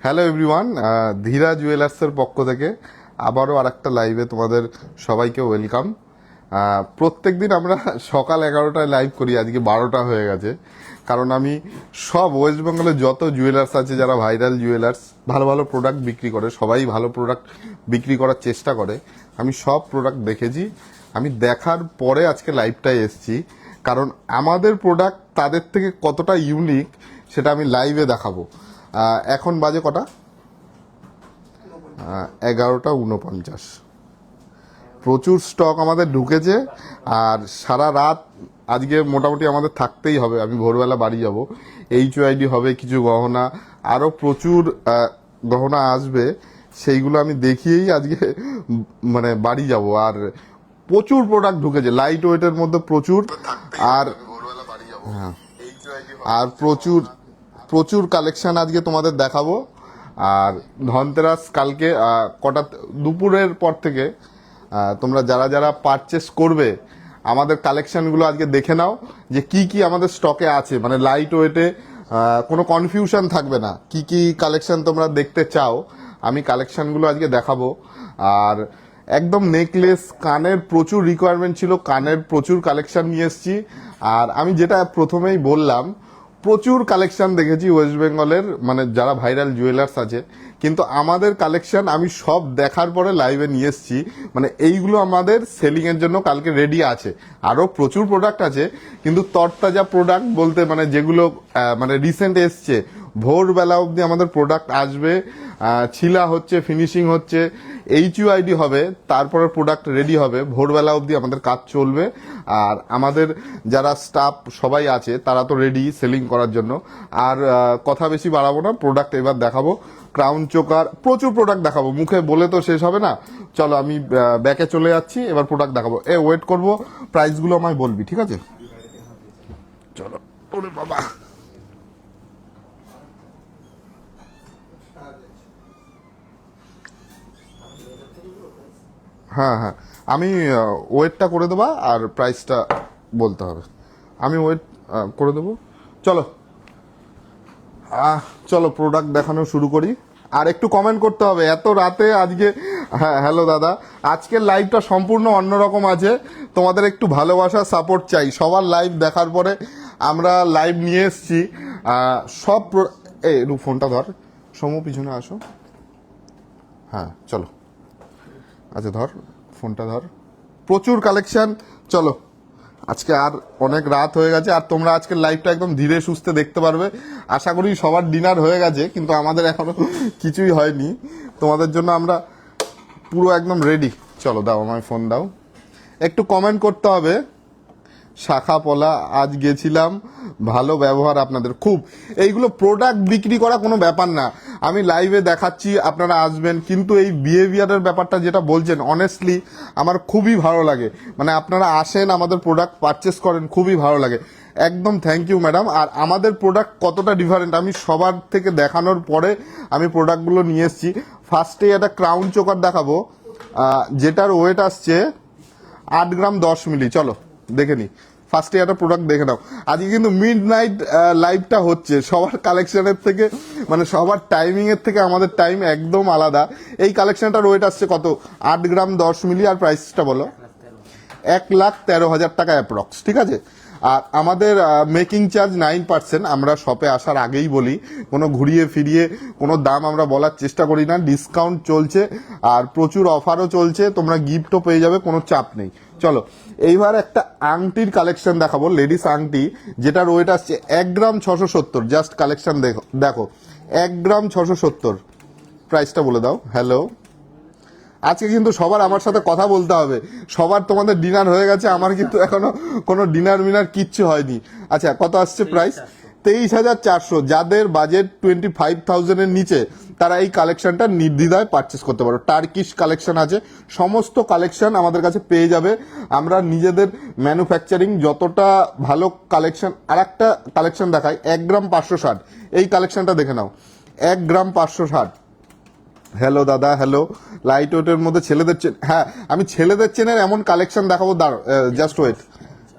Hello everyone, ধীরা জুয়েলার্সের পক্ষ থেকে আবারও আরেকটা লাইভে তোমাদের সবাইকে ওয়েলকাম। প্রত্যেক দিন আমরা সকাল 11টায় লাইভ করি, আজকে 12টা হয়ে গেছে। কারণ আমি সব ওয়েস্ট বেঙ্গলের যত জুয়েলার্স আছে যারা ভাইরাল জুয়েলার্স ভালো ভালো প্রোডাক্ট বিক্রি করে, সবাই ভালো প্রোডাক্ট বিক্রি করার চেষ্টা করে। আমি সব প্রোডাক্ট দেখেছি, আমি দেখার পরে আজকে লাইভটায় এসেছি। কারণ আমাদের প্রোডাক্ট তাদের থেকে কতটা ইউনিক সেটা আমি লাইভে দেখাবো। এখন বাজে কটা? 11:49। প্রচুর স্টক আমাদের ঢুকেছে আর সারা রাত আজকে মোটামুটি আমাদের থাকতেই হবে। আমি ভোরবেলা বাড়ি যাব, HYD হবে, কিছু গহনা, আরও প্রচুর গহনা আসবে, সেইগুলো আমি দেখিয়েই আজকে মানে বাড়ি যাব। আর প্রচুর প্রোডাক্ট ঢুকেছে, লাইট ওয়েটের মধ্যে প্রচুর, আর হ্যাঁ, আর প্রচুর প্রচুর কালেকশন আজকে তোমাদের দেখাবো। আর ধনতেরাস কালকে কটা দুপুরের পর থেকে তোমরা যারা যারা পারচেস করবে আমাদের কালেকশনগুলো আজকে দেখে নাও যে কি কি আমাদের স্টকে আছে। মানে লাইট ওয়েটে কোনো কনফিউশন থাকবে না, কি কি কালেকশন তোমরা দেখতে চাও আমি কালেকশনগুলো আজকে দেখাবো। আর একদম নেকলেস, কানের প্রচুর রিকোয়ারমেন্ট ছিল, কানের প্রচুর কালেকশন নিয়ে এসেছি। আর আমি যেটা প্রথমেই বললাম, প্রচুর কালেকশন দেখেছি ওয়েস্ট বেঙ্গলের, মানে যারা ভাইরাল জুয়েলার্স আছে, কিন্তু আমাদের কালেকশন আমি সব দেখার পরে লাইভে নিয়ে এসেছি। মানে এইগুলো আমাদের সেলিং এর জন্য কালকে রেডি আছে। আরও প্রচুর প্রোডাক্ট আছে, কিন্তু তরতাজা প্রোডাক্ট বলতে মানে যেগুলো মানে রিসেন্ট এসছে, ভোরবেলা অবধি আমাদের প্রোডাক্ট আসবে, ছিলা হচ্ছে, ফিনিশিং হচ্ছে, HUID হবে, তারপরে প্রোডাক্ট রেডি হবে, ভোরবেলা অবধি আমাদের কাজ চলবে। আর আমাদের যারা স্টাফ সবাই আছে তারা তো রেডি সেলিং করার জন্য। আর কথা বেশি বাড়াবো না, প্রোডাক্ট এবার দেখাবো। ক্রাউন চোকার প্রচুর প্রোডাক্ট দেখাবো, মুখে বলে তো শেষ হবে না। চলো আমি ব্যাকে চলে যাচ্ছি, এবার প্রোডাক্ট দেখাবো। ওয়েট করবো, প্রাইসগুলো আমায় বলবি, ঠিক আছে? চলো। ওরে বাবা, হ্যাঁ হ্যাঁ, আমি ওয়েটটা করে দেবা আর প্রাইসটা বলতে হবে। আমি ওয়েট করে দেবো। চলো চলো প্রোডাক্ট দেখানো শুরু করি। আর একটু কমেন্ট করতে হবে এত রাতে আজকে। হ্যাঁ, হ্যালো দাদা, আজকের লাইভটা সম্পূর্ণ অন্যরকম আছে, তোমাদের একটু ভালোবাসা সাপোর্ট চাই। সবার লাইভ দেখার পরে আমরা লাইভ নিয়ে এসছি সব ফোনটা ধর, সমু পিছনে আসো। হ্যাঁ চলো, আচ্ছা ধর ফোনটা ধর। প্রচুর কালেকশন, চলো। আজকে আর অনেক রাত হয়ে গেছে, আর তোমরা আজকের লাইভটা একদম ধীরে সুস্থে দেখতে পারবে। আশা করি সবার ডিনার হয়ে গেছে, কিন্তু আমাদের এখনো কিছুই হয়নি। তোমাদের জন্য আমরা পুরো একদম রেডি। চলো দাও, আমায় ফোন দাও। একটু কমেন্ট করতে হবে। শাখা পলা আজ গেছিলাম, ভালো ব্যবহার আপনাদের খুব। এইগুলো প্রোডাক্ট বিক্রি করা কোনো ব্যাপার না, আমি লাইভে দেখাচ্ছি, আপনারা আসবেন, কিন্তু এই বিহেভিয়ারের ব্যাপারটা যেটা বলছেন অনেস্টলি আমার খুবই ভালো লাগে। মানে আপনারা আসেন, আমাদের প্রোডাক্ট পারচেস করেন, খুবই ভালো লাগে। একদম থ্যাংক ইউ ম্যাডাম। আর আমাদের প্রোডাক্ট কতটা ডিফারেন্ট আমি সবার থেকে দেখানোর পরে আমি প্রোডাক্টগুলো নিয়ে এসেছি। ফার্স্টে একটা ক্রাউন চোকার দেখাবো, যেটার ওয়েট আসছে 8 গ্রাম 10 মিলি। চলো দেখে নি, ফার্স্টে একটা প্রোডাক্ট দেখে নাও। আজকে কিন্তু মিড নাইট লাইভটা হচ্ছে, সবার কালেকশনের থেকে মানে সবার টাইমিং এর থেকে আমাদের টাইম একদম আলাদা। এই কালেকশনটার ওয়েট আসছে কত? 8 গ্রাম 10 মিলি। আর প্রাইসটা বলো? 1,13,000 টাকা অ্যাপ্রক্স, ঠিক আছে? আর আমাদের মেকিং চার্জ 9%। আমরা শপে আসার আগেই বলি, কোনো ঘুরিয়ে ফিরিয়ে কোনো দাম আমরা বলার চেষ্টা করি না। ডিসকাউন্ট চলছে আর প্রচুর অফারও চলছে, তোমরা গিফটও পেয়ে যাবে, কোনো চাপ নেই। চলো এইবার একটা আংটির কালেকশন দেখাবো, লেডিস আংটি, যেটার ওয়েট আসছে 1 গ্রাম 670। জাস্ট কালেকশন দেখো 1 গ্রাম 670। প্রাইসটা বলে দাও। হ্যালো, আজকে কিন্তু সবার আমার সাথে কথা বলতে হবে। সবার তোমাদের ডিনার হয়ে গেছে, আমার কিন্তু এখনো কোনো ডিনার মিনার কিচ্ছু হয়নি। আচ্ছা, কত আসছে প্রাইস? 23,400। যাদের বাজেট 25,000 এর নিচে তারা এই কালেকশনটা নির্দ্বিধায় পারচেস করতে পারো। টার্কিশ কালেকশন আছে, সমস্ত কালেকশন আমাদের কাছে পেয়ে যাবে। আমরা নিজেদের ম্যানুফ্যাকচারিং যতটা ভালো কালেকশন। আর একটা কালেকশন দেখাই, 1 গ্রাম 560। এই কালেকশনটা দেখে নাও, 1 গ্রাম 560। হ্যালো দাদা, হ্যালো। লাইট ওয়েটের মধ্যে ছেলেদের চেন, হ্যাঁ আমি ছেলেদের চেনের এমন কালেকশন দেখাবো, জাস্ট ওয়েট।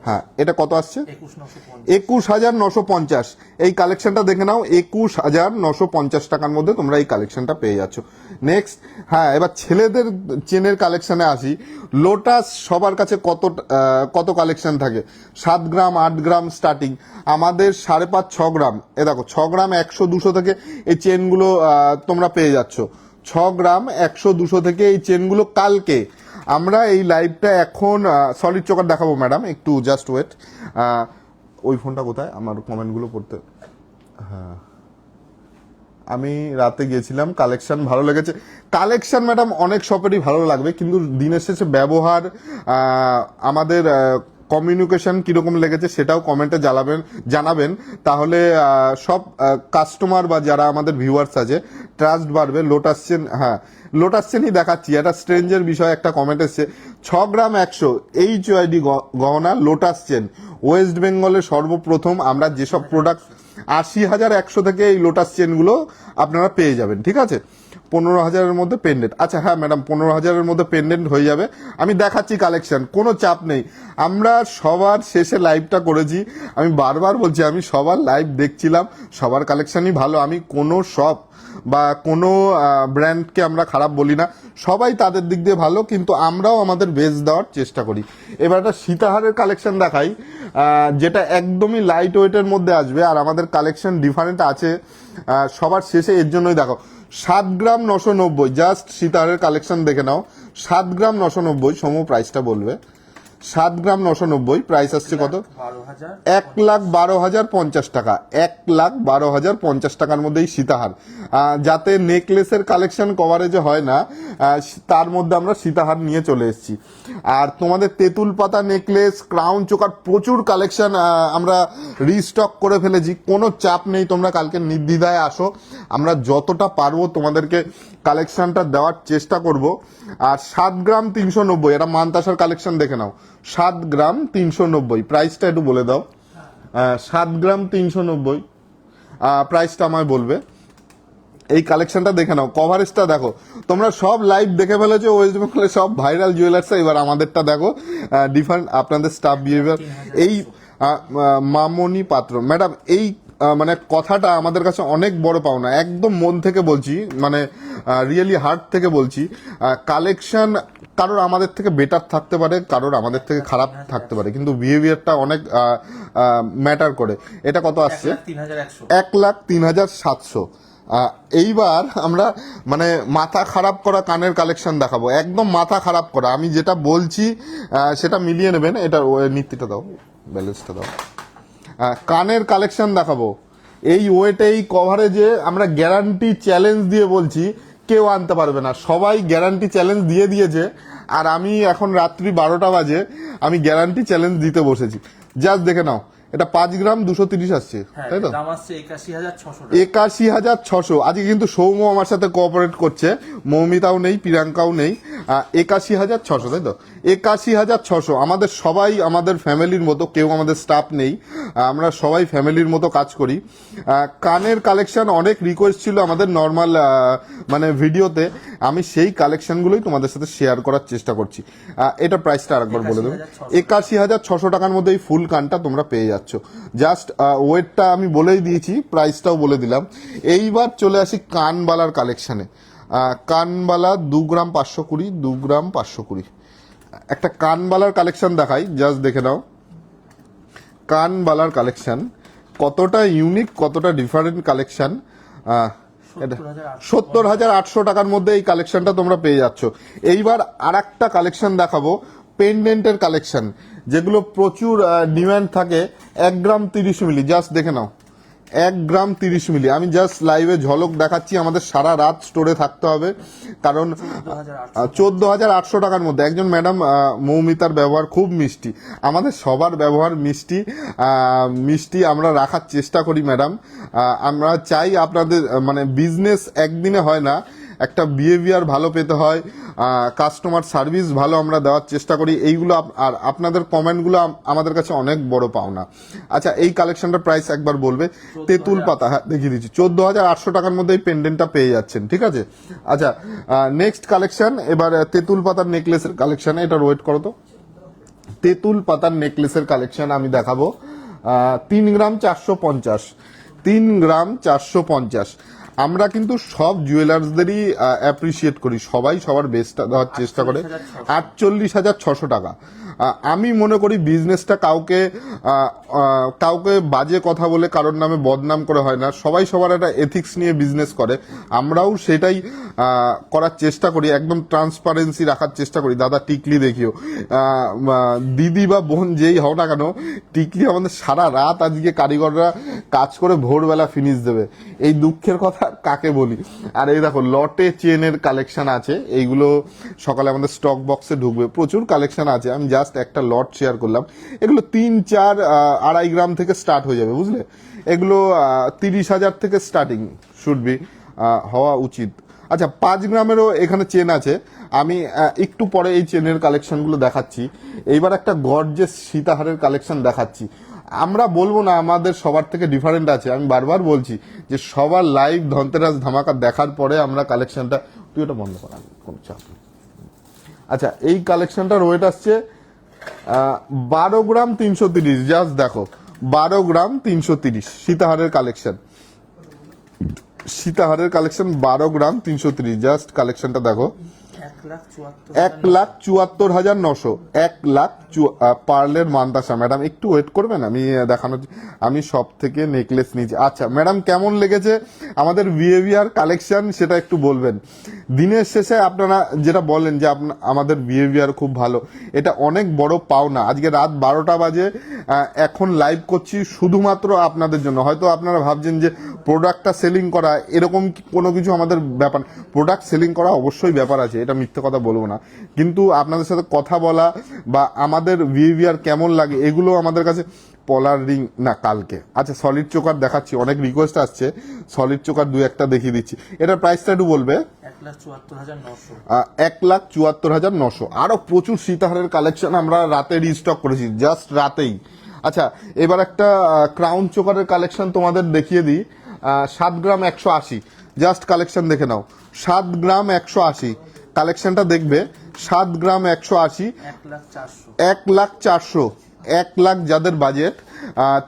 হ্যাঁ, এটা কত আসছে? 21,950। 21,950। এই কালেকশনটা দেখে নাও, 21,950 টাকার মধ্যে তোমরা এই কালেকশনটা পেয়ে যাচ্ছ। নেক্সট, হ্যাঁ, এবার ছেলেদের চেনের কালেকশনে আসি। লোটাস সবার কাছে কত কালেকশন থাকে? 7 গ্রাম, 8 গ্রাম স্টার্টিং, আমাদের 5.5 6 গ্রাম। এ দেখো 6 গ্রাম 100 200 থেকে এই চেনগুলো তোমরা পেয়ে যাচ্ছ। 6 গ্রাম 100 200 থেকে এই চেনগুলো কালকে আমরা এই লাইভটা এখন সলিড চোকার দেখাবো ম্যাডাম, একটু জাস্ট ওয়েট। ওই ফোনটা কোথায়? আমার কমেন্টগুলো পড়তে, হ্যাঁ, আমি রাতে গিয়েছিলাম, কালেকশন ভালো লেগেছে। কালেকশন ম্যাডাম অনেক শপেরই ভালো লাগবে, কিন্তু দিনের শেষে ব্যবহার, আমাদের কমিউনিকেশন কিরকম লেগেছে সেটাও কমেন্টে জানাবেন। তাহলে সব কাস্টমার বা যারা আমাদের ভিউয়ার্স আছে ট্রাস্ট বাড়বে। লোটাস চেন, হ্যাঁ, লোটাস চেনই দেখাচ্ছি। একটা স্ট্রেঞ্জের বিষয় একটা কমেন্ট এসছে, 6 গ্রাম 100 HYD গহনা লোটাস চেন, ওয়েস্ট বেঙ্গলের সর্বপ্রথম। আমরা যেসব প্রোডাক্ট 80,100 থেকে এই লোটাস চেনগুলো আপনারা পেয়ে যাবেন, ঠিক আছে? 15,000-এর মধ্যে পেন্ডেন্ট। আচ্ছা, হ্যাঁ ম্যাডাম, 15,000-এর মধ্যে পেন্ডেন্ট হয়ে যাবে। আমি দেখাচ্ছি কালেকশন, কোনো চাপ নেই। আমরা সবার শেষে লাইভটা করেছি, আমি বারবার বলছি, আমি সবার লাইভ দেখছিলাম, সবার কালেকশনই ভালো। আমি কোনো শপ বা কোনো ব্র্যান্ডকে আমরা খারাপ বলি না, সবাই তাদের দিক দিয়ে ভালো, কিন্তু আমরাও আমাদের বেস্ট দেওয়ার চেষ্টা করি। এবার একটা সীতাহারের কালেকশন দেখাই, যেটা একদমই লাইট ওয়েটের মধ্যে আসবে, আর আমাদের কালেকশন ডিফারেন্ট আছে সবার শেষে, এর জন্যই দেখো 7 গ্রাম 990। জাস্ট সীতাহারের কালেকশন দেখে নাও, 7 গ্রাম 990। সমু প্রাইসটা বলবে। 7 গ্রাম 990 প্রাইস আসছে কত? 1,12,050 টাকা। 1,12,050 টাকার মধ্যেই সীতাহার। যাতে নেকলেসের কালেকশন কভারেজে হয় না, তার মধ্যে আমরা সীতাহার নিয়ে চলে এসেছি। আর তোমাদের তেঁতুল পাতা নেকলেস, ক্রাউন চোকার প্রচুর কালেকশন আমরা রিস্টক করে ফেলেছি। কোনো চাপ নেই, তোমরা কালকে নির্দ্বিধায় আসো, আমরা যতটা পারবো তোমাদেরকে কালেকশনটা দেওয়ার চেষ্টা করব। আর 7 গ্রাম 390, এটা মানতাসার কালেকশন দেখে নাও, 7 গ্রাম 390। প্রাইসটা একটু বলে দাও। 7 গ্রাম 390 প্রাইসটা আমায় বলবে। এই কালেকশনটা দেখে নাও, কভারেজটা দেখো। তোমরা সব লাইভ দেখে ফেলেছো ওয়েস্ট বেঙ্গলের সব ভাইরাল জুয়েলার্স, এবার আমাদেরটা দেখো, ডিফারেন্ট আপনাদের স্টাফ বিহেভিয়ার। এই মামনি পাত্র ম্যাডাম, এই মানে কথাটা আমাদের কাছে অনেক বড় পাওনা, একদম মন থেকে বলছি, মানে রিয়েলি হার্ট থেকে বলছি। কালেকশন কারোর আমাদের থেকে বেটার থাকতে পারে, কারোর আমাদের থেকে খারাপ থাকতে পারে, কিন্তু বিহেভিয়ারটা অনেক ম্যাটার করে। এটা কত আসছে? 1,03,700। এইবার আমরা মানে মাথা খারাপ করা কানের কালেকশন দেখাবো, একদম মাথা খারাপ করা। আমি যেটা বলছি সেটা মিলিয়ে নেবেন। এটা নীতিটা দাও, ব্যালেন্সটা দাও। কানের কালেকশন দেখাবো, এই ওয়েটে এই কভারেজে আমরা গ্যারান্টি চ্যালেঞ্জ দিয়ে বলছি, কেউ আনতে পারবে না। সবাই গ্যারান্টি চ্যালেঞ্জ দিয়ে দিয়েছে, আর আমি এখন রাত্রি 12টা বাজে, আমি গ্যারান্টি চ্যালেঞ্জ দিতে বসেছি। জাস্ট দেখে নাও, এটা 5 গ্রাম 230 আসছে, তাই তো? 81,600। আজকে কিন্তু সৌম্য আমার সাথে কোঅপারেট করছে, মৌমিতাও নেই, প্রিয়াঙ্কাও নেই। 81,600, তাই তো? 81,600। আমাদের সবাই আমাদের ফ্যামিলির মতো, কেউ আমাদের স্টাফ নেই, আমরা সবাই ফ্যামিলির মতো কাজ করি। কানের কালেকশন অনেক রিকোয়েস্ট ছিল আমাদের নর্মাল মানে ভিডিওতে, আমি সেই কালেকশনগুলোই তোমাদের সাথে শেয়ার করার চেষ্টা করছি। এটা প্রাইসটা আরেকবার বলে দেবো, 81,600 টাকার মধ্যে এই ফুল কানটা তোমরা পেয়ে যাচ্ছ। জাস্ট ওয়েটটা আমি বলেই দিয়েছি, প্রাইসটাও বলে দিলাম। এইবার চলে আসি কানবালার কালেকশনে। কানবালা 2 গ্রাম 520, 2 গ্রাম 520। একটা কানবালার কালেকশন দেখাই, জাস্ট দেখে নাও। কানবালার কালেকশন কতটা ইউনিক, কতটা ডিফারেন্ট কালেকশন। 70,800 টাকার মধ্যে এই কালেকশনটা তোমরা পেয়ে যাচ্ছ। এইবার আর একটা কালেকশন দেখাবো, পেন্ডেন্টের কালেকশন, যেগুলো প্রচুর ডিমান্ড থাকে। 1 গ্রাম 30 মিলি, জাস্ট দেখে নাও, 1 গ্রাম 30 মিলি। আমি জাস্ট লাইভে ঝলক দেখাচ্ছি, আমাদের সারা রাত স্টোরে থাকতে হবে, কারণ 14,800 টাকার মধ্যে। একজন ম্যাডাম মৌমিতার ব্যবহার খুব মিষ্টি, আমাদের সবার ব্যবহার মিষ্টি, মিষ্টি আমরা রাখার চেষ্টা করি ম্যাডাম। আমরা চাই আপনাদের মানে বিজনেস একদিনে হয় না, একটা বিহেভিয়ার ভালো পেতে হয়, কাস্টমার সার্ভিস ভালো আমরা দেওয়ার চেষ্টা করি। এইগুলো আর আপনাদের কমেন্টগুলো আমাদের কাছে অনেক বড় পাওনা। আচ্ছা, এই কালেকশনটার প্রাইস একবার বলবে। তেঁতুল পাতা, হ্যাঁ দেখিয়ে দিচ্ছি, 14,800 টাকার মধ্যে এই পেন্ডেন্টটা পেয়ে যাচ্ছেন, ঠিক আছে? আচ্ছা, নেক্সট কালেকশন, এবার তেঁতুল পাতার নেকলেসের কালেকশন। এটা ওয়েট করো তো, তেঁতুল পাতার নেকলেসের কালেকশন আমি দেখাবো। 3 গ্রাম 450, 3 গ্রাম 450। আমরা কিন্তু সব জুয়েলার্সদেরই অ্যাপ্রিসিয়েট করি, সবাই সবার বেস্টটা দেওয়ার চেষ্টা করে। 48,600 টাকা। আমি মনে করি বিজনেসটা কাউকে বাজে কথা বলে কারোর নামে বদনাম করে হয় না, সবাই সবার একটা এথিক্স নিয়ে বিজনেস করে। আমরাও সেটাই করার চেষ্টা করি, একদম ট্রান্সপারেন্সি রাখার চেষ্টা করি। দাদা টিকলি দেখিও, দিদি বা বোন যেই হও না কেন, টিকলি আমাদের সারা রাত আজকে কারিগররা কাজ করে ভোরবেলা ফিনিশ দেবে। এই দুঃখের কথা কাকে বলি। আর এই দেখো লটে চেনের কালেকশন আছে, এইগুলো সকালে আমাদের স্টক বক্সে ঢুকবে, প্রচুর কালেকশন আছে। আমি জাস্ট একটা লট শেয়ার করলাম। এগুলো 3, 4, 2.5 গ্রাম থেকে স্টার্ট হয়ে যাবে, বুঝলে। এগুলো 30,000 থেকে স্টার্টিং শুড বি হওয়া উচিত। আচ্ছা, 5 গ্রামেরও এখানে চেন আছে, আমি একটু পরে এই চেনের কালেকশনগুলো দেখাচ্ছি। এইবার একটা গর্জেস সীতাহারের কালেকশন দেখাচ্ছি। আমরা বলবো না আমাদের সবার থেকে ডিফারেন্ট আছে, আমি বারবার বলছি যে সবার লাইভ ধনতেরাস ধামাকা দেখার পরে আমরা কালেকশনটা, তুই ওটা বন্ধ করা, কোনো চাপ নেই। আচ্ছা, এই কালেকশনটার ওয়েট আসছে 12 গ্রাম 330। জাস্ট দেখো, 12 গ্রাম 330 সীতাহারের কালেকশন, সীতাহারের কালেকশন 12 গ্রাম 330। জাস্ট কালেকশনটা দেখো, 1,74,900, 1 লাখ পার্লের মান্তাসা। ম্যাডাম একটু ওয়েট করবেন, আমি দেখানোর, আমি সব থেকে নেকলেস নিয়েছি। আচ্ছা ম্যাডাম, কেমন লেগেছে আমাদের বিহেভিয়ার কালেকশন সেটা একটু বলবেন। দিনের শেষে আপনারা যেটা বলেন যে আমাদের বিহেভিয়ার খুব ভালো, এটা অনেক বড় পাওনা। আজকে রাত 12টা বাজে এখন লাইভ করছি শুধুমাত্র আপনাদের জন্য। হয়তো আপনারা ভাবছেন যে প্রোডাক্টটা সেলিং করা এরকম কোনো কিছু আমাদের ব্যাপার, প্রোডাক্ট সেলিং করা অবশ্যই ব্যাপার আছে, এটা মিথ্যে কথা বলবো না, কিন্তু আপনাদের সাথে কথা বলা বা আমাদের বিহেভিয়ার কেমন লাগে এগুলো আমাদের কাছে। পলার রিং না কালকে। আচ্ছা, সলিড চোকার দেখাচ্ছি, অনেক রিকোয়েস্ট আসছে, সলিড চোকার 2-1টা দেখিয়ে দিচ্ছি। এটার প্রাইসটা একটু বলবে। 1,74,900। আরো প্রচুর সীতাহারের কালেকশন আমরা রাতে রিস্টক করেছি, জাস্ট রাতেই। আচ্ছা, এবার একটা ক্রাউন চোকারের কালেকশন তোমাদের দেখিয়ে দিই। 7 গ্রাম 180। জাস্ট কালেকশন দেখে নাও, 7 গ্রাম 180 কালেকশনটা দেখবে। 7 গ্রাম 180, 1,04,000, 1 লাখ যাদের বাজেট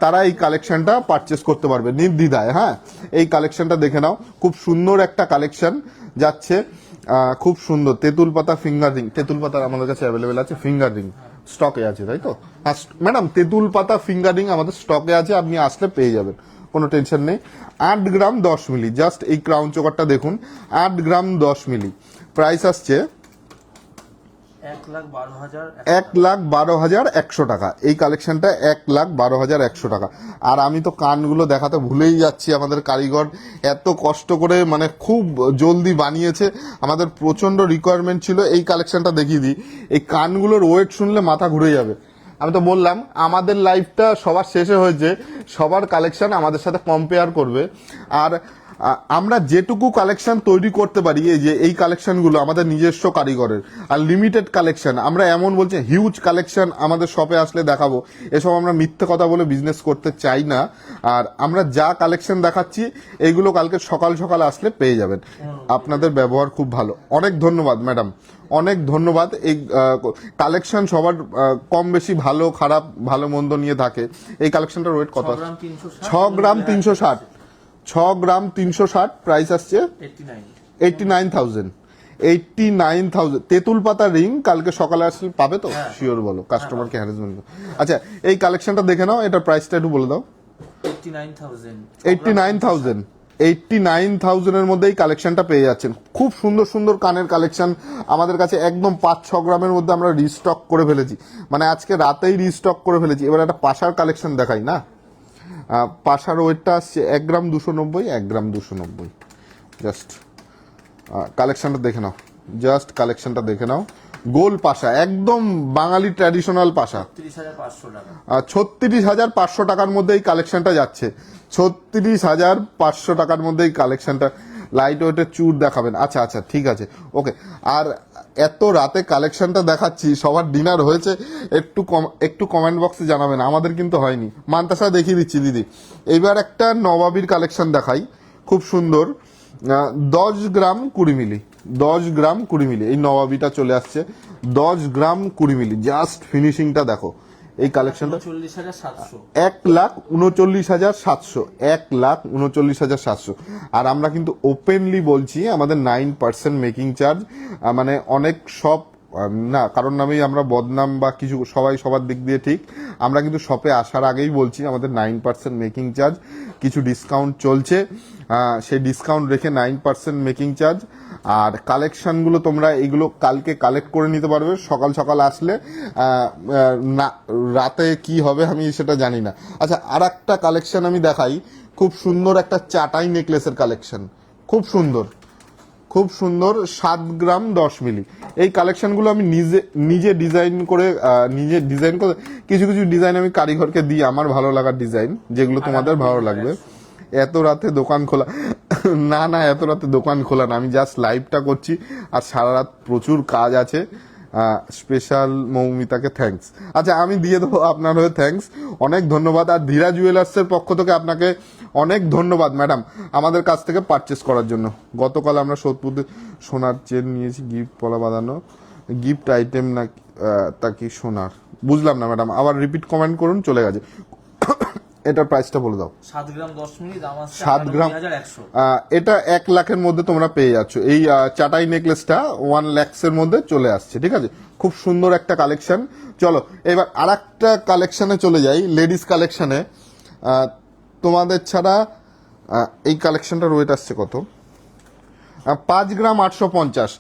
তারা এই কালেকশনটা পারচেস করতে পারবে নির্দ্বিধায়। হ্যাঁ, এই কালেকশনটা দেখে নাও, খুব সুন্দর একটা কালেকশন যাচ্ছে, খুব সুন্দর। তেঁতুল পাতা ফিঙ্গার রিং, তেঁতুল পাতার আমাদের কাছে অ্যাভেলেবেল আছে, ফিঙ্গার রিং স্টকে আছে, তাই তো? ম্যাডাম, তেঁতুল পাতা ফিঙ্গার রিং আমাদের স্টকে আছে, আপনি আসলে পেয়ে যাবেন, কোনো টেনশন নেই। 8 গ্রাম 10 মিলি। জাস্ট এই ক্রাউন চোকারটা দেখুন, 8 গ্রাম 10 মিলি। প্রাইস আসছে 1,12,100 টাকা। এই কালেকশনটা 1,12,100 টাকা। আর আমি তো কানগুলো দেখাতে ভুলেই যাচ্ছি, আমাদের কারিগর এত কষ্ট করে মানে খুব জলদি বানিয়েছে, আমাদের প্রচন্ড রিকোয়ারমেন্ট ছিল। এই কালেকশনটা দেখিয়ে দিই, এই কানগুলোর ওয়েট শুনলে মাথা ঘুরে যাবে। আমি তো বললাম আমাদের লাইফটা সবার শেষে হয়েছে, সবার কালেকশন আমাদের সাথে কম্পেয়ার করবে। আর আমরা যেটুকু কালেকশন তৈরি করতে পারি, এই যে এই কালেকশনগুলো আমাদের নিজস্ব কারিগরের, আর লিমিটেড কালেকশন, আমরা এমন বলছি হিউজ কালেকশন আমাদের শপে আসলে দেখাবো, এসব আমরা মিথ্যে কথা বলে বিজনেস করতে চাই না। আর আমরা যা কালেকশন দেখাচ্ছি এইগুলো কালকে সকাল সকাল আসলে পেয়ে যাবেন। আপনাদের ব্যবহার খুব ভালো, অনেক ধন্যবাদ ম্যাডাম, অনেক ধন্যবাদ। এই কালেকশন সবার কম বেশি ভালো খারাপ ভালো মন্দ নিয়ে থাকে। এই কালেকশনটার ওয়েট কত? 6 গ্রাম 360, 6 গ্রাম 360। প্রাইস আসছে 89,000, 89,000। তেঁতুল পাতা রিং কালকে সকালে আসলে পাবে তো? শিওর বলো, কাস্টমারকে হ্যারাসমেন্ট। আচ্ছা, এই কালেকশনটা দেখে নাও, এটার প্রাইসটা একটু বলে দাও। 89,000, 89,000 এর মধ্যে এই কালেকশনটা পেয়ে যাচ্ছেন। খুব সুন্দর সুন্দর কানের কালেকশন আমাদের কাছে একদম 5-6 গ্রামের মধ্যে আমরা রিস্টক করে ফেলেছি, মানে আজকে রাতেই রিস্টক করে ফেলেছি। এবার একটা পাশার কালেকশন দেখাই না, পাশার ওয়েটটা আসছে 1 গ্রাম 290, 1 গ্রাম 290। জাস্ট কালেকশনটা দেখে নাও, জাস্ট কালেকশনটা দেখে নাও। গোল পাশা, একদম বাঙালি ট্র্যাডিশনাল পাশা, 36,500 টাকার মধ্যে এই কালেকশনটা যাচ্ছে। 36,500 টাকার মধ্যে এই কালেকশনটা। লাইট ওয়েটের চুর দেখাবেন? আচ্ছা আচ্ছা, ঠিক আছে, ওকে। আর এত রাতে কালেকশনটা দেখাচ্ছি, সবার ডিনার হয়েছে? একটু কমেন্ট বক্সে জানাবেন, আমাদের কিন্তু হয়নি। মান্তাসা দেখিয়ে দিচ্ছি দিদি। এবার একটা নবাবির কালেকশন দেখাই, খুব সুন্দর। 10 গ্রাম 20 মিলি, 10 গ্রাম 20 মিলি এই নবাবিটা চলে আসছে। 10 গ্রাম 20 মিলি, জাস্ট ফিনিশিংটা দেখো। এই কালেকশনটা 1,39,700, 1,39,700। আর আমরা কিন্তু ওপেনলি বলছি আমাদের 9% মেকিং চার্জ, মানে অনেক শপ না কারণ নামেই আমরা বদনাম বা কিছু সবাই সবার দিক দিয়ে ঠিক, আমরা কিন্তু শপে আসার আগেই বলছি আমাদের 9% মেকিং চার্জ, কিছু ডিসকাউন্ট চলছে, সেই ডিসকাউন্ট রেখে 9% মেকিং চার্জ। আর কালেকশনগুলো তোমরা এইগুলো কালকে কালেক্ট করে নিতে পারবে সকাল সকাল আসলে, না রাতে কি হবে আমি সেটা জানি না। আচ্ছা, আর একটা কালেকশন আমি দেখাই, খুব সুন্দর একটা চাটাই নেকলেসের কালেকশন, খুব সুন্দর, খুব সুন্দর, 7 গ্রাম 10 মিলি। এই কালেকশনগুলো আমি নিজে ডিজাইন করে কিছু কিছু ডিজাইন আমি কারিগরকে দিই, আমার ভালো লাগার ডিজাইন, যেগুলো তোমাদের ভালো লাগবে। এত রাতে দোকান খোলা না না, এত রাতে দোকান খোলা না, আমি জাস্ট লাইভটা করছি আর সারা রাত প্রচুর কাজ আছে। স্পেশাল মৌমিতাকে থ্যাঙ্কস। আচ্ছা, আমি দিয়ে দেবো আপনার হয়ে থ্যাঙ্কস, অনেক ধন্যবাদ। আর ধীরা জুয়েলার্সের পক্ষ থেকে আপনাকে অনেক ধন্যবাদ ম্যাডাম আমাদের কাছ থেকে পারচেস করার জন্য। গতকাল আমরা সোদপুর সোনার চেন নিয়েছি, গিফট পলা বাঁধানো, গিফট আইটেম না তা কি সোনার, বুঝলাম না ম্যাডাম, আবার রিপিট কমেন্ট করুন, চলে গেছে। এটার প্রাইসটা বলে দাও। 7 গ্রাম 10 মিলি, দাম আছে 7 গ্রাম, 9100। এটা 1 লাখের মধ্যে তোমরা পেয়ে যাচ্ছ। এই চাটাই নেকলেসটা 1 লাখের মধ্যে চলে আসছে, ঠিক আছে। খুব সুন্দর একটা কালেকশন। চলো এবার আর একটা কালেকশনে চলে যাই, লেডিস কালেকশনে। তোমাদের ছাড়া এই কালেকশনটার ওয়েট আসছে কত? 5 গ্রাম 850,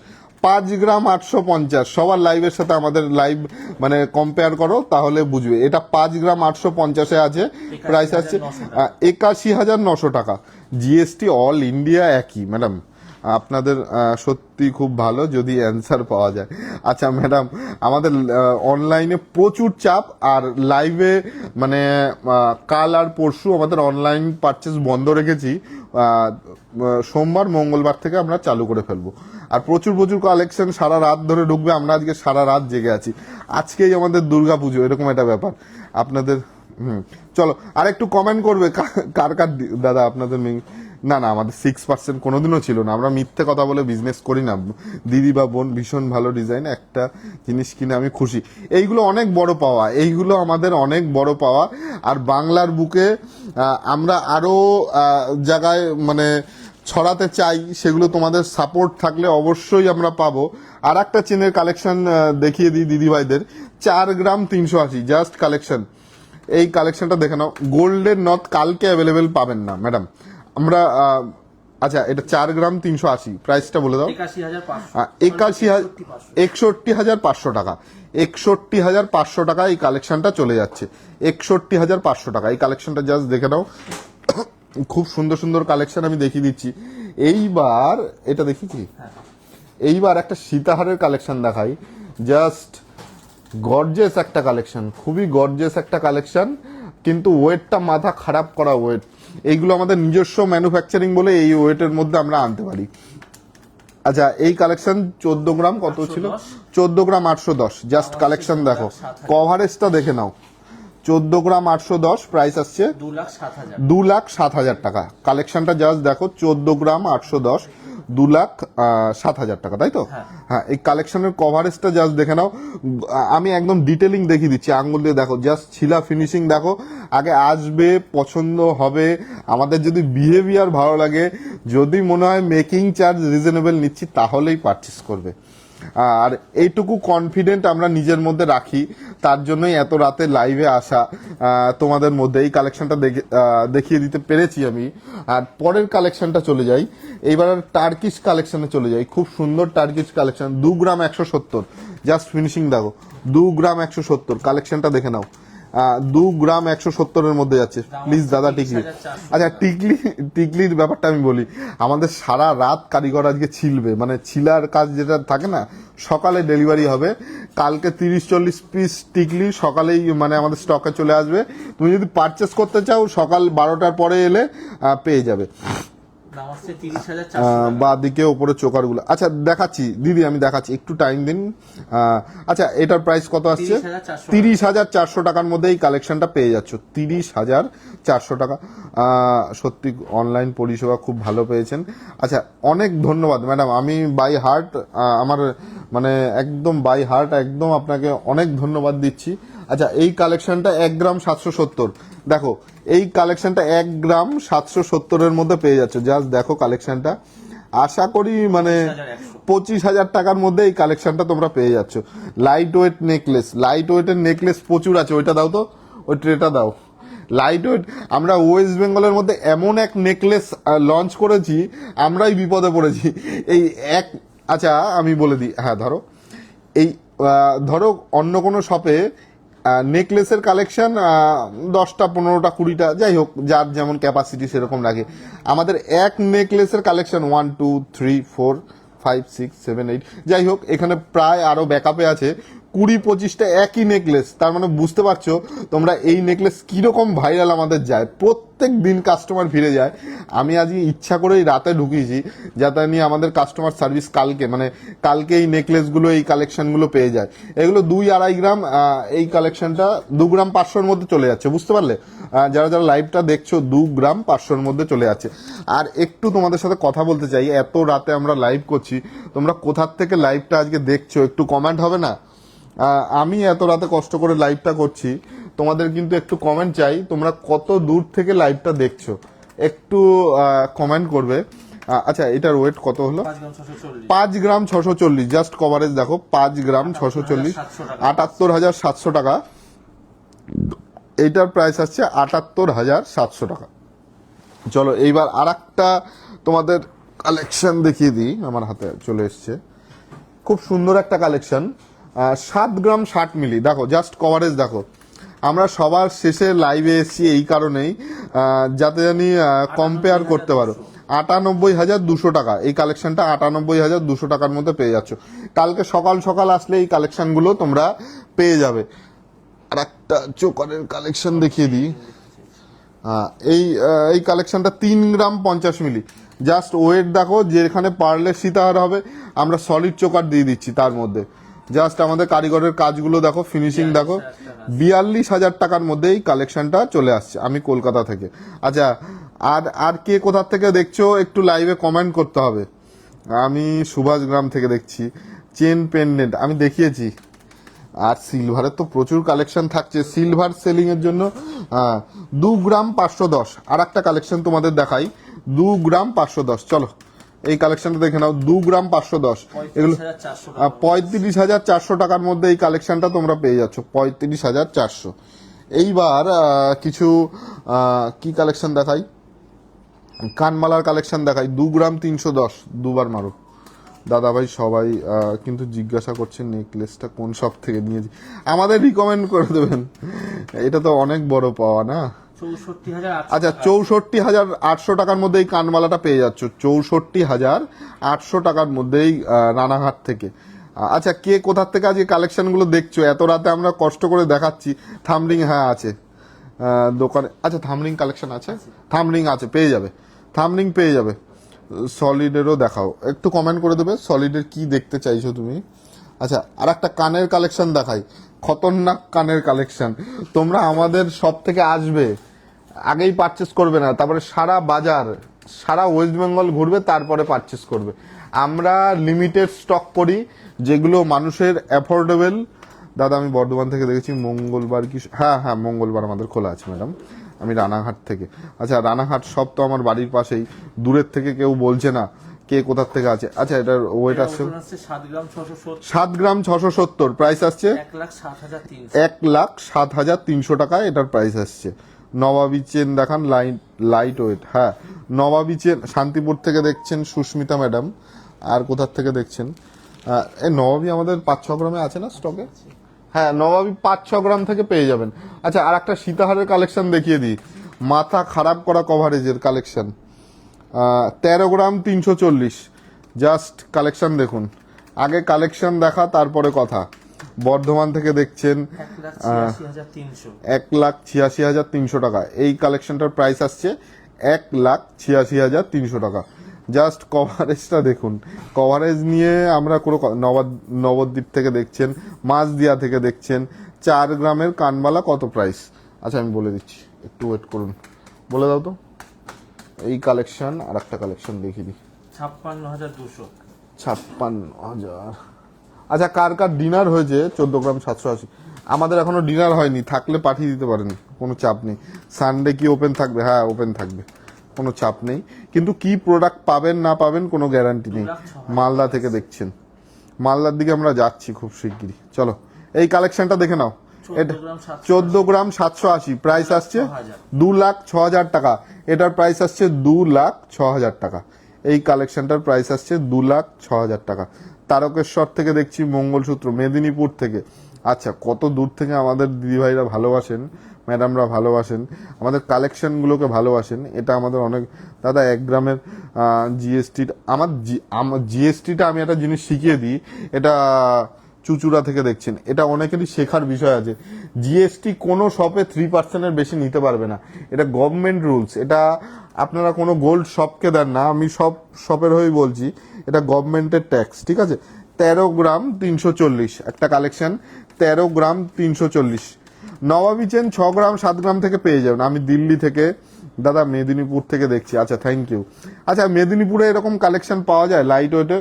5 গ্রাম 850। সবার লাইভের সাথে আমাদের লাইভ মানে কম্পেয়ার করো তাহলে বুঝবে। এটা 5 গ্রাম 850 আছে, প্রাইস আছে 81,900 টাকা, জিএসটি অল ইন্ডিয়া একই। ম্যাডাম আপনাদের সত্যি খুব ভালো যদি অ্যান্সার পাওয়া যায়। আচ্ছা ম্যাডাম, আমাদের অনলাইনে প্রচুর চাপ, আর লাইভে মানে কাল আর পরশু আমাদের অনলাইন পারচেস বন্ধ রেখেছি, সোমবার মঙ্গলবার থেকে আমরা চালু করে ফেলবো। আর প্রচুর প্রচুর কালেকশন সারা রাত ধরে ঢুকবে, আমরা আজকে সারা রাত জেগে আছি, আজকেই আমাদের দুর্গাপুজো, এরকম একটা ব্যাপার আপনাদের। চলো আর একটু কমেন্ট করবে কার কার দাদা আপনাদের না না, আমাদের 6% কোনোদিনও ছিল না, আমরা মিথ্যে কথা বলে বিজনেস করি না। দিদি বা বোন ভীষণ ভালো ডিজাইন, একটা জিনিস কিনে আমি খুশি, এইগুলো অনেক বড় পাওয়া, এইগুলো আমাদের অনেক বড় পাওয়া। আর বাংলার বুকে আমরা আরো জায়গায় মানে ছড়াতে চাই, সেগুলো তোমাদের সাপোর্ট থাকলে অবশ্যই আমরা পাবো। আর একটা চেনের কালেকশন দেখিয়ে দিই দিদিভাইদের, 4 গ্রাম 380 জাস্ট কালেকশন। এই কালেকশনটা দেখে নাও, গোল্ডের নথ কালকে অ্যাভেলেবেল পাবেন না ম্যাডাম, আমরা আচ্ছা এটা 4 গ্রাম 380, প্রাইসটা বলে দাও। 61,500 টাকা, 61,500 টাকা এই কালেকশনটা চলে যাচ্ছে, 61,500 টাকা এই কালেকশনটা জাস্ট দেখে নাও। খুব সুন্দর সুন্দর কালেকশন আমি দেখিয়ে দিচ্ছি। এইবার এটা দেখি কি, এইবার একটা সীতাহারের কালেকশন দেখাই, জাস্ট গর্জেস একটা কালেকশন, খুবই গর্জেস একটা কালেকশন, কিন্তু ওয়েটটা মাথা খারাপ করা ওয়েট। এইগুলো আমাদের নিজস্ব ম্যানুফ্যাকচারিং বলে এই ওয়েটের মধ্যে আমরা আনতে পারি। আচ্ছা এই কালেকশন 14 গ্রাম কত ছিল? 14 গ্রাম 810, জাস্ট কালেকশন দেখো, কভারেজটা দেখে নাও। 14 গ্রাম 810, প্রাইস আসছে 2,07,000 টাকা। কালেকশনটা জাস্ট দেখো, 14 গ্রাম 810, 2,07,000 টাকা, তাই তো? হ্যাঁ, এই কালেকশনের কভারেজটা জাস্ট দেখে নাও। আমি একদম ডিটেলিং দেখিয়ে দিচ্ছি, আঙ্গুল দিয়ে দেখো, জাস্ট ছিলা ফিনিশিং দেখো। আগে আসবে, পছন্দ হবে, আমাদের যদি বিহেভিয়ার ভালো লাগে, যদি মনে হয় মেকিং চার্জ রিজনেবল নিচ্ছি, তাহলেই পারচেস করবে। আর এইটুকু কনফিডেন্ট আমরা নিজের মধ্যে রাখি, তার জন্যই এত রাতে লাইভে আসা তোমাদের মধ্যে। এই কালেকশনটা দেখিয়ে দিতে পেরেছি আমি। আর পরের কালেকশনটা চলে যাই, এইবার টার্কিশ কালেকশনে চলে যাই। খুব সুন্দর টার্কিশ কালেকশন, 2 গ্রাম 170, জাস্ট ফিনিশিং দেখো, 2 গ্রাম 170, কালেকশনটা দেখে নাও। 2 গ্রাম 170 মধ্যে যাচ্ছে। প্লিজ দাদা টিকলি, আচ্ছা টিকলির ব্যাপারটা আমি বলি, আমাদের সারা রাত কারিগর আজকে ছিলবে, মানে ছিলার কাজ যেটা থাকে না, সকালে ডেলিভারি হবে। কালকে 30-40 পিস টিকলি সকালেই মানে আমাদের স্টকে চলে আসবে। তুমি যদি পারচেস করতে চাও সকাল 12টার পরে এলে পেয়ে যাবে। দাম আসছে 30,400 বা দিকে ওপরে চোকারগুলো। আচ্ছা দেখাচ্ছি দিদি, আমি দেখাচ্ছি, একটু টাইম দিন। আচ্ছা এটার প্রাইস কত আসছে? 30,400 30,400 টাকার মধ্যে এই কালেকশনটা পেয়ে যাচ্ছ, 30,400 টাকা। সত্যি অনলাইন পরিষেবা খুব ভালো পেয়েছেন। আচ্ছা অনেক ধন্যবাদ ম্যাডাম, আমি বাই হার্ট, আমার মানে একদম বাই হার্ট একদম আপনাকে অনেক ধন্যবাদ দিচ্ছি। আচ্ছা এই কালেকশনটা 1 গ্রাম 770, দেখো এই কালেকশনটা 1 গ্রাম 770-এর মধ্যে পেয়ে যাচ্ছে। জাস্ট দেখো কালেকশনটা, আশা করি মানে 25,000 টাকার মধ্যে এই কালেকশনটা তোমরা পেয়ে যাচ্ছ। লাইট ওয়েট নেকলেস, লাইট ওয়েটের নেকলেস প্রচুর আছে, ওইটা দাও তো, ওই ট্রেটা দাও। লাইট ওয়েট, আমরা ওয়েস্ট বেঙ্গলের মধ্যে এমন এক নেকলেস লঞ্চ করেছি, আমরাই বিপদে পড়েছি। এই এক, আচ্ছা আমি বলে দিই, হ্যাঁ ধরো এই ধরো অন্য কোনো শপে নেকলেসের কালেকশন 10টা 15টা 20টা যাই হোক, যার যেমন ক্যাপাসিটি সেরকম রাখে। আমাদের এক নেকলেসের কালেকশন 1 2 3 4 5 6 7 8, যাই হোক এখানে প্রায় আরো ব্যাকআপে আছে 20-25টা একই নেকলেস। তার মানে বুঝতে পারছো তোমরা এই নেকলেস কিরকম ভাইরাল আমাদের যায়, প্রত্যেক দিন কাস্টমার ফিরে যায়। আমি আজকে ইচ্ছা করেই রাতে ঢুকিয়েছি যাতে নিয়ে আমাদের কাস্টমার সার্ভিস কালকে মানে কালকে এই নেকলেসগুলো এই কালেকশনগুলো পেয়ে যায়। এগুলো 2-2.5 গ্রাম, এই কালেকশনটা 2 গ্রাম 500-র মধ্যে চলে যাচ্ছে, বুঝতে পারলে? যারা যারা লাইভটা দেখছো 2 গ্রাম 500-র মধ্যে চলে যাচ্ছে। আর একটু তোমাদের সাথে কথা বলতে চাই, এত রাতে আমরা লাইভ করছি, তোমরা কোথার থেকে লাইভটা আজকে দেখছো একটু কমেন্ট হবে না? আমি এত রাতে কষ্ট করে লাইভটা করছি, তোমাদের কিন্তু একটু কমেন্ট চাই, তোমরা কত দূর থেকে লাইভটা দেখছো একটু কমেন্ট করবে। আচ্ছা এটার ওয়েট কত হলো? 5 গ্রাম 640, জাস্ট কভারেজ দেখো, 5 গ্রাম 640, 78,700 টাকা। এইটার প্রাইস আসছে 78,700 টাকা। চলো এইবার আর একটা তোমাদের কালেকশন দেখিয়ে দিই, আমার হাতে চলে এসছে খুব সুন্দর একটা কালেকশন, 7 গ্রাম 60 মিলি। দেখো জাস্ট কভারেজ দেখো, আমরা সবার শেষে লাইভে এসেছি এই কারণেই যাতে জানি কম্পেয়ার করতে পারো। 98,200 টাকা এই কালেকশনটা, 98,200 টাকার মধ্যে পেয়ে যাচ্ছ। কালকে সকাল সকাল আসলে এই কালেকশনগুলো তোমরা পেয়ে যাবে। আর একটা চোকারের কালেকশন দেখিয়ে দিই, এই কালেকশনটা 3 গ্রাম 50 মিলি। জাস্ট ওয়েট দেখো, যেখানে পারলে সীতাহার হবে আমরা সলিড চোকার দিয়ে দিচ্ছি তার মধ্যে। জাস্ট আমাদের কারিগরের কাজগুলো দেখো, ফিনিশিং দেখো, 42,000 টাকার মধ্যে এই কালেকশনটা চলে আসছে। আমি কলকাতা থেকে। আচ্ছা আর আর কে কোথা থেকে দেখছো একটু লাইভে কমেন্ট করতে হবে। আমি সুভাষ গ্রাম থেকে দেখছি। চেন পেন্ডেন্ট আমি দেখিয়েছি। আর সিলভারের তো প্রচুর কালেকশন থাকছে, সিলভার সেলিং এর জন্য 2 গ্রাম 510। আর একটা কালেকশন তোমাদের দেখাই, 2 গ্রাম 510। চলো এই কালেকশনটা দেখে নাও, 2 গ্রাম 510, এগুলো 35,400 টাকার মধ্যে এই কালেকশনটা তোমরা পেয়ে যাচ্ছ, 35,400। এইবার কিছু কি কালেকশন দেখাই, কানমালার কালেকশন দেখাই, 2 গ্রাম 310। দুবার মারো দাদা ভাই, সবাই কিন্তু জিজ্ঞাসা করছেন নেকলেসটা কোন শপ থেকে নিয়েছি, আমাদের রিকমেন্ড করে দেবেন, এটা তো অনেক বড় পাওয়া না। আচ্ছা 64,800 টাকার মধ্যে এই কানমালাটা পেয়ে যাচ্ছ, 64,800 টাকার মধ্যেই রানাঘাট থেকে। আচ্ছা কে কোথার থেকে আজকে কালেকশনগুলো দেখছো, এত রাতে আমরা কষ্ট করে দেখাচ্ছি। থামরিং হ্যাঁ আছে দোকানে, আচ্ছা থামরিং কালেকশন আছে, থামরিং আছে, পেয়ে যাবে, থামরিং পেয়ে যাবে। সলিডেরও দেখাও, একটু কমেন্ট করে দেবে সলিডের কি দেখতে চাইছো তুমি। আচ্ছা আর একটা কানের কালেকশন দেখাই, খতরনাক কানের কালেকশন। তোমরা আমাদের সব থেকে আসবে, আগেই পারচেস করবে না, তারপরে সারা বাজার সারা ওয়েস্ট বেঙ্গল ঘুরবে, তারপরে পারচেস করবে। আমরা লিমিটেড স্টক করি যেগুলো মানুষের অ্যাফোর্ডেবল। দাদা আমি বর্ধমান থেকে দেখেছি, মঙ্গলবার কি, হ্যাঁ হ্যাঁ মঙ্গলবার আমাদের খোলা আছে ম্যাডাম। আমি রানাঘাট থেকে। আচ্ছা রানাঘাট সব তো আমার বাড়ির পাশেই, দূরের থেকে কেউ বলছে না কে কোথার থেকে আছে। আচ্ছা এটার ওয়েট আসছে 7 গ্রাম 670, প্রাইস আসছে 1,07,300 টাকা এটার প্রাইস আসছে। নবাবী চেন দেখান, লাইট ওয়েট, হ্যাঁ নবাবী চেন শান্তিপুর থেকে দেখছেন সুস্মিতা ম্যাডাম। আর কোথার থেকে দেখছেন? এই নবাবী আমাদের 5-6 গ্রামে আছে না স্টকে? হ্যাঁ নবাবী 5-6 গ্রাম থেকে পেয়ে যাবেন। আচ্ছা আর একটা সীতাহারের কালেকশন দেখিয়ে দিই, মাথা খারাপ করা কভারেজের কালেকশন, 13 গ্রাম 340। জাস্ট কালেকশন দেখুন, আগে কালেকশন দেখা তারপরে কথা। বর্ধমান থেকে দেখছেন 1,86,300 1,86,300 টাকা এই কালেকশনটার প্রাইস আসছে, 1,86,300 টাকা। জাস্ট কভারেজটা দেখুন, কভারেজ নিয়ে আমরা কোনো নবদ্বীপ থেকে দেখছেন, মাঝদিয়া থেকে দেখছেন, 4 গ্রামের কানবালা কত প্রাইস। আচ্ছা আমি বলে দিচ্ছি, একটু ওয়েট করুন, বলে দাও তো। এই কালেকশন আর একটা কালেকশন দেখিয়ে দিই, 56,200। 56,000। আচ্ছা কার কার ডিনার হয়েছে 14 গ্রাম 780? আমাদের এখনো ডিনার হয়নি, থাকলে পাঠিয়ে দিতে পারেন, কোনো চাপ নেই। সানডে কি ওপেন থাকবে? হ্যাঁ ওপেন থাকবে, কোনো চাপ নেই। কিন্তু কি প্রোডাক্ট পাবেন না পাবেন কোনো গ্যারান্টি নেই। মালদা থেকে দেখছেন, মালদার দিকে আমরা যাচ্ছি খুব শিগগিরই। চলো এই কালেকশনটা দেখে নাও। এটা 14 গ্রাম 780, প্রাইস আসছে 2,06,000 টাকা। এটার প্রাইস আসছে 2,06,000 টাকা। এই কালেকশনটার প্রাইস আসছে 2,06,000 টাকা। তারকেশ্বর থেকে দেখছি, মঙ্গলসূত্র, মেদিনীপুর থেকে। আচ্ছা কত দূর থেকে আমাদের দিদিভাইরা ভালোবাসেন, ম্যাডামরা ভালোবাসেন, আমাদের কালেকশনগুলোকে ভালোবাসেন। এটা আমাদের অনেক দাদা 1 গ্রামের জিএসটি, আমার জিএসটিটা আমি একটা জিনিস শিখিয়ে দিই। এটা চুচুড়া থেকে দেখছেন, এটা অনেকেরই শেখার বিষয় আছে। জিএসটি কোনো শপে 3% বেশি নিতে পারবে না, এটা গভর্নমেন্ট রুলস। এটা আপনারা কোনো গোল্ড শপকে দেন না, আমি সব শপের হয়েই বলছি, এটা গভর্নমেন্টের ট্যাক্স, ঠিক আছে। 13 গ্রাম 340 একটা কালেকশন, 13 গ্রাম 340। নবাবী চেন 6 গ্রাম 7 গ্রাম থেকে পেয়ে যাবেন। আমি দিল্লি থেকে, দাদা মেদিনীপুর থেকে দেখছি। আচ্ছা থ্যাংক ইউ। আচ্ছা মেদিনীপুরে এরকম কালেকশন পাওয়া যায় লাইট ওয়েটে?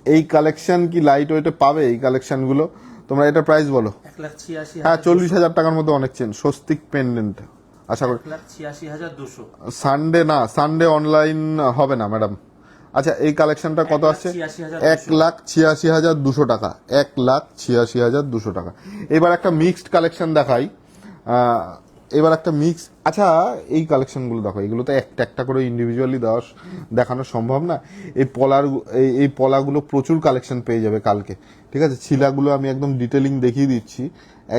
এই কালেকশন কি লাইট ওয়েটে পাবে? এই কালেকশনগুলো তোমরা, এটা প্রাইস বলো। 1,86,000। হ্যাঁ 40,000 টাকার মধ্যে অনেক চেন, স্বস্তিক পেন্ডেন্ট। আশা করি 1,86,200। সানডে না, সানডে অনলাইন হবে না ম্যাডাম। আচ্ছা এই কালেকশনটা কত আসছে? 1,86,200 টাকা, 1,86,200 টাকা। এবার একটা মিক্সড কালেকশন দেখাই, এবার একটা মিক্স। আচ্ছা এই কালেকশনগুলো দেখো, এগুলো তো একটা একটা করে ইন্ডিভিজুয়ালি দেখানো সম্ভব না। এই পলাগুলো প্রচুর কালেকশন পেয়ে যাবে কালকে, ঠিক আছে। ছিলাগুলো আমি একদম ডিটেলিং দেখিয়ে দিচ্ছি,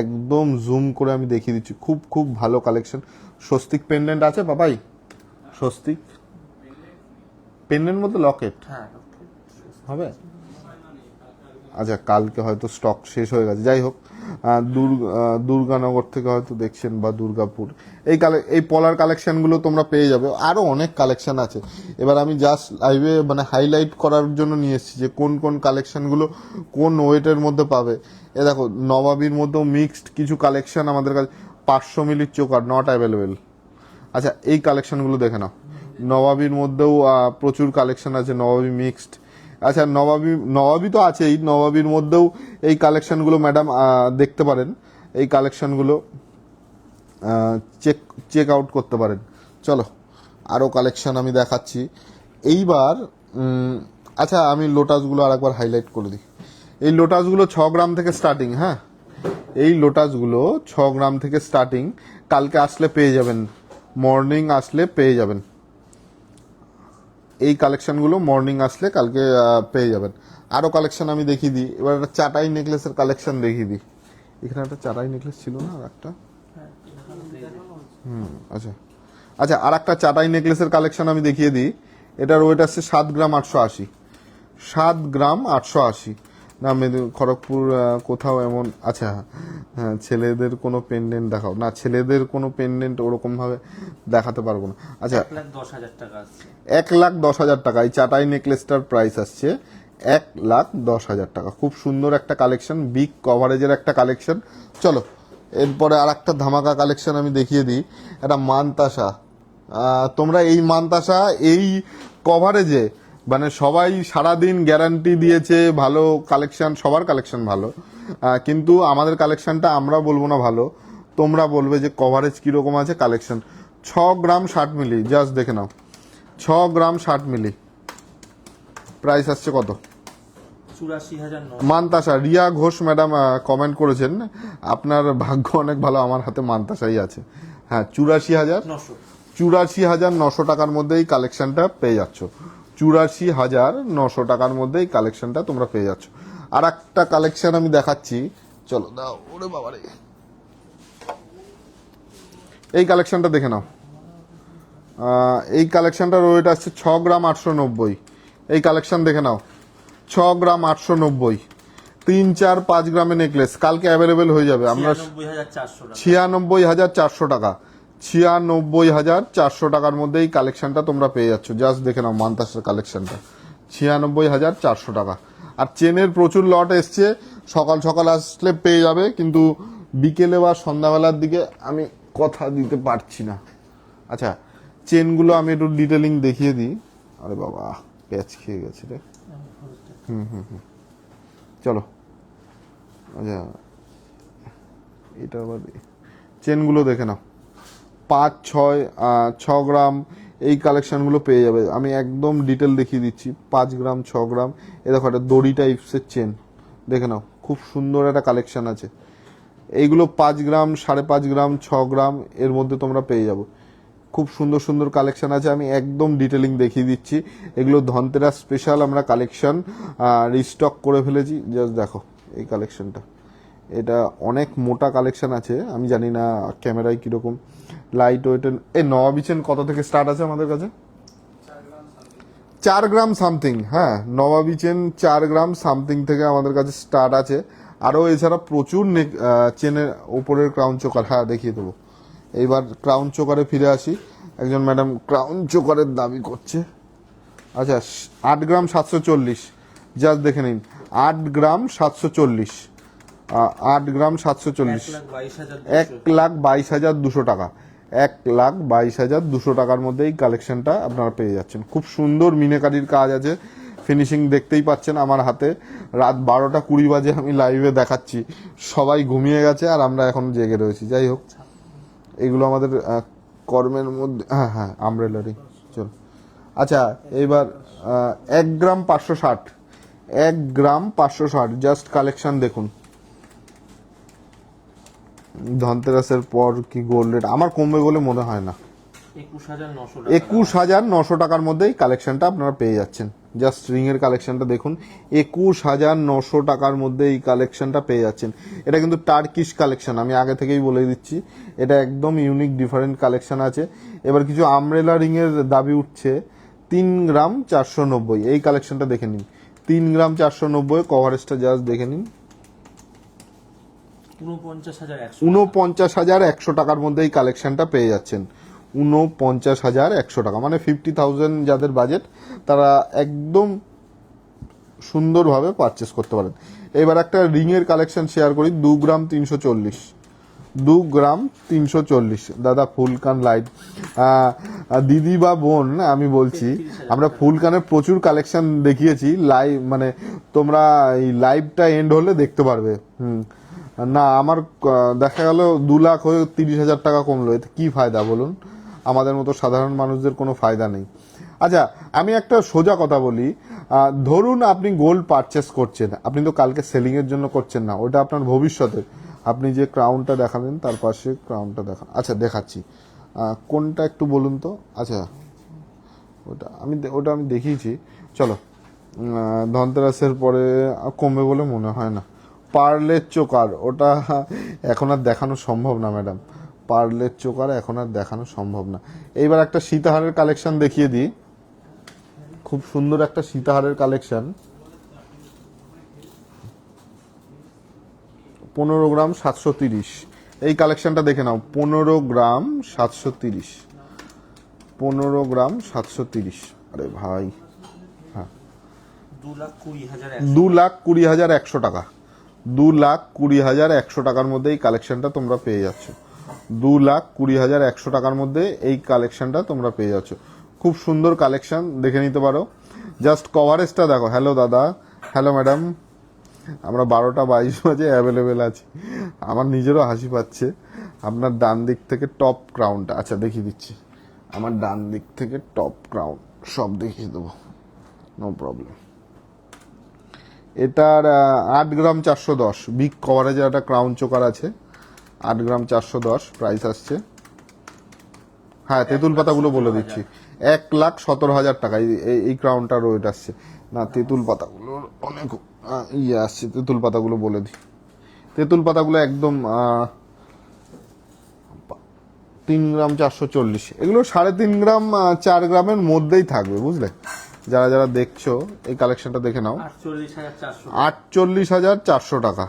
একদম জুম করে আমি দেখিয়ে দিচ্ছি। খুব খুব ভালো কালেকশন। স্বস্তিক পেন্ডেন্ট আছে বাবাই? স্বস্তিক পেন্ডেন্ট মধ্যে লকেট হবে? আচ্ছা কালকে হয়তো স্টক শেষ হয়ে গেছে, যাই হোক। দুর্গানগর থেকে হয়তো দেখছেন, বা দুর্গাপুর। এই পলার কালেকশনগুলো তোমরা পেয়ে যাবে। আরো অনেক কালেকশন আছে। এবার আমি জাস্ট লাইভে মানে হাইলাইট করার জন্য নিয়ে এসেছি যে কোন কোন কালেকশনগুলো কোন ওয়েটের মধ্যে পাবে। এ দেখো নবাবীর মধ্যেও মিক্সড কিছু কালেকশন আমাদের কাছে। 500 মিলির চোকার নট অ্যাভেলেবেল। আচ্ছা এই কালেকশনগুলো দেখে নাও। নবাবীর মধ্যেও প্রচুর কালেকশন আছে, নবাবী মিক্সড। আচ্ছা নবাবী তো আছেই, নবাবীর মধ্যেও এই কালেকশনগুলো ম্যাডাম দেখতে পারেন। এই কালেকশনগুলো চেক আউট করতে পারেন। চলো আরও কালেকশন আমি দেখাচ্ছি এইবার। আচ্ছা আমি লোটাসগুলো আর একবার হাইলাইট করে দিই। এই লোটাসগুলো 6 গ্রাম থেকে স্টার্টিং। হ্যাঁ এই লোটাসগুলো 6 গ্রাম থেকে স্টার্টিং। কালকে আসলে পেয়ে যাবেন, মর্নিং আসলে পেয়ে যাবেন। এই কালেকশনগুলো মর্নিং আসলে কালকে পেয়ে যাবেন। আরও কালেকশন আমি দেখিয়ে দিই। এবার একটা চাটাই নেকলেসের কালেকশন দেখিয়ে দিই। এখানে একটা চাটাই নেকলেস ছিল না আর একটা? আচ্ছা আচ্ছা আর একটা চাটাই নেকলেসের কালেকশন আমি দেখিয়ে দিই। এটার ওয়েট আসছে 7 গ্রাম 880। 7 গ্রাম 880 না খড়গপুর কোথাও এমন। আচ্ছা হ্যাঁ ছেলেদের কোনো পেন্ডেন্ট দেখাও না, ছেলেদের কোনো পেন্ডেন্ট ওরকম ভাবে দেখাতে পারবো না। আচ্ছা 1,10,000 টাকা আসছে। 1,10,000 টাকা এই চাটাই নেকলেসটার প্রাইস আসছে 1,10,000 টাকা। খুব সুন্দর একটা কালেকশন, বিগ কভারেজের একটা কালেকশন। চলো এরপরে আর একটা ধামাকা কালেকশন আমি দেখিয়ে দিই। একটা মানতাসা। তোমরা এই মানতাসা এই কভারেজে মানে সবাই সারাদিন গ্যারান্টি দিয়েছে ভালো কালেকশন, সবার কালেকশন ভালো, কিন্তু আমাদের কালেকশনটা আমরা বলবো না ভালো, তোমরা বলবে যে কভারেজ কিরকম আছে কালেকশন। 6 গ্রাম 60 মিলি, জাস্ট দেখে নাও। 6 গ্রাম 60 মিলি, প্রাইস আসছে কত? 84,900। মানতাসা। রিয়া ঘোষ ম্যাডাম কমেন্ট করেছেন, আপনার ভাগ্য অনেক ভালো, আমার হাতে মানতাসাই আছে। হ্যাঁ 84,900 টাকার মধ্যে এই কালেকশনটা পেয়ে যাচ্ছ। 84,900 টাকার মধ্যে এই কালেকশনটা তোমরা পেয়ে যাচ্ছ। আর একটা কালেকশন আমি দেখাচ্ছি, চলো দাও। ওরে বাবারে এই কালেকশনটা দেখে নাও। এই কালেকশনটার ওয়েট আসছে 6 গ্রাম 890। এই কালেকশন দেখে নাও, 6 গ্রাম 890। 3, 4, 5 গ্রামের নেকলেস কালকে অ্যাভেলেবেল হয়ে যাবে। আমরা 96,400 টাকা। 96,400 টাকা। 96,400 টাকার মধ্যে এই কালেকশনটা তোমরা পেয়ে যাচ্ছ। জাস্ট দেখে নাও মান্তাসের কালেকশনটা 96,400 টাকা। আর চেনের প্রচুর লট এসছে, সকাল সকাল আসলে পেয়ে যাবে, কিন্তু বিকেলে বা সন্ধ্যাবেলার দিকে আমি কথা দিতে পারছি না। আচ্ছা, চেনগুলো আমি একটু ডিটেলিং দেখিয়ে দিই। আরে বাবা, প্যাচ খেয়ে গেছে রে। চলো, আচ্ছা এটা আবার চেনগুলো দেখে নাও, 5, 6 গ্রাম এই কালেকশনগুলো পেয়ে যাবে। আমি একদম ডিটেল দেখিয়ে দিচ্ছি। 5 গ্রাম, 6 গ্রাম, এ দেখো একটা দড়ি টাইপসের চেন দেখে নাও, খুব সুন্দর একটা কালেকশন আছে। এইগুলো 5 গ্রাম, 5.5 গ্রাম, 6 গ্রাম এর মধ্যে তোমরা পেয়ে যাবো। খুব সুন্দর সুন্দর কালেকশন আছে, আমি একদম ডিটেলিং দেখিয়ে দিচ্ছি। এগুলো ধনতেরাস স্পেশাল আমরা কালেকশন রিস্টক করে ফেলেছি। জাস্ট দেখো এই কালেকশনটা, এটা অনেক মোটা কালেকশন আছে। আমি জানি না ক্যামেরায় কিরকম লাইট ওয়েটের। এই নবাবী চেন কত থেকে স্টার্ট আছে আমাদের কাছে? 4 গ্রাম সামথিং। হ্যাঁ, নবাবী চেন 4 গ্রাম সামথিং থেকে আমাদের কাছে স্টার্ট আছে। আরও এছাড়া প্রচুর চেনের উপরের ক্রাউন চোকার, হ্যাঁ দেখিয়ে দেবো। এইবার ক্রাউন চোকারে ফিরে আসি। একজন ম্যাডাম ক্রাউন চোকারের দাবি করছে। আচ্ছা, 8 গ্রাম 740, জাস্ট দেখে নিন। 8 গ্রাম 740, 8 গ্রাম 740, 1,22,200 টাকা। 1,22,200 টাকার মধ্যে এই কালেকশনটা আপনারা পেয়ে যাচ্ছেন। খুব সুন্দর মিনাকারির কাজ আছে, ফিনিশিং দেখতেই পাচ্ছেন আমার হাতে। রাত 12টা 20 বাজে আমি লাইভে দেখাচ্ছি, সবাই ঘুমিয়ে গেছে আর আমরা এখন জেগে রয়েছি। যাই হোক, এগুলো আমাদের কর্মের মধ্যে। হ্যাঁ হ্যাঁ, আমব্রেলারি। চল, আচ্ছা এইবার 1 গ্রাম 560, 1 গ্রাম 560, জাস্ট কালেকশন দেখুন। ধনতেরাসের পর কি গোল্ড রেট আমার কমবে বলে মনে হয় না। 21,900 টাকার মধ্যে এই কালেকশনটা আপনারা পেয়ে যাচ্ছেন। জাস্ট রিং এর কালেকশনটা দেখুন, 21,900 টাকার মধ্যে এই কালেকশনটা পেয়ে যাচ্ছেন। এটা কিন্তু টার্কিশ কালেকশন, আমি আগে থেকেই বলে দিচ্ছি। এটা একদম ইউনিক ডিফারেন্ট কালেকশন আছে। এবার কিছু আমব্রেলা রিং এর দাবি উঠছে। 3 গ্রাম 490, এই কালেকশনটা দেখে নিন। 3 গ্রাম 490 কভারেজটা জাস্ট দেখে নিন। 49,100 টাকার মধ্যে এই কালেকশনটা পেয়ে যাচ্ছেন। 49,100 টাকা, মানে 50,000 যাদের বাজেট তারা একদম সুন্দরভাবে পারচেস করতে পারেন। এবার একটা রিং এর কালেকশন শেয়ার করি। 2 গ্রাম 340, 2 গ্রাম 340। দাদা ফুলকান লাইট, দিদি বা বোন আমি বলছি, আমরা ফুলকানের প্রচুর কালেকশন দেখিয়েছি লাইভ, মানে তোমরা এই লাইভটা এন্ড হলে দেখতে পারবে। না আমার দেখা গেল 2 লাখ হয়ে 30,000 টাকা কমলো, এতে কি ফায়দা বলুন? আমাদের মতো সাধারণ মানুষদের কোনো ফায়দা নেই। আচ্ছা, আমি একটা সোজা কথা বলি। ধরুন আপনি গোল্ড পারচেস করছেন, আপনি তো কালকে সেলিং এর জন্য করছেন না, ওটা আপনার ভবিষ্যতে। আপনি যে ক্রাউনটা দেখালেন তার পাশে ক্রাউনটা দেখান। আচ্ছা দেখাচ্ছি, কোনটা একটু বলুন তো। আচ্ছা, ওটা আমি দেখিয়েছি। চলো, ধনতেরাসের পরে কমবে বলে মনে হয় না। পার্লের চোকার, ওটা এখন আর দেখানো সম্ভব না ম্যাডাম। পার্লের চোকার এখন আর দেখানো সম্ভব না। এইবার একটা সীতাহারের কালেকশন দেখিয়ে দিই। খুব সুন্দর একটা সীতাহারের কালেকশন। 15 গ্রাম 730, এই কালেকশনটা দেখে নাও। 15 গ্রাম 730, 15 গ্রাম 730। আরে ভাই, হ্যাঁ, 2,20,100 টাকা। 2,20,100 টাকার মধ্যে এই কালেকশনটা তোমরা পেয়ে যাচ্ছ। 2,20,100 টাকার মধ্যে এই কালেকশনটা তোমরা পেয়ে যাচ্ছ। খুব সুন্দর কালেকশন, দেখে নিতে পারো। জাস্ট কভারেজটা দেখো। হ্যালো দাদা, হ্যালো ম্যাডাম, আমরা 12টা 22 বাজে অ্যাভেলেবেল আছি। আমার নিজেরও হাসি পাচ্ছে। আপনার ডান দিক থেকে টপ ক্রাউনটা, আচ্ছা দেখিয়ে দিচ্ছি। আমার ডান দিক থেকে টপ ক্রাউন সব দেখিয়ে দেবো, নো প্রবলেম। এটার 8 গ্রাম 410, বিগ কভারেজের একটা ক্রাউন চোকার আছে। 8 গ্রাম 410 প্রাইস আসছে। হ্যাঁ, তেঁতুল পাতাগুলো বলে দিচ্ছি। 1,17,000 টাকা এই ক্রাউনটার ওয়েট আসছে। না, তেঁতুল পাতাগুলোর অনেক ইয়ে আসছে। তেঁতুল পাতাগুলো বলে দিই। তেঁতুল পাতাগুলো একদম 3 গ্রাম 440, এগুলো 3.5 গ্রাম 4 গ্রামের মধ্যেই থাকবে, বুঝলে? যারা যারা দেখছো এই কালেকশনটা দেখে নাও। 48,400 টাকা,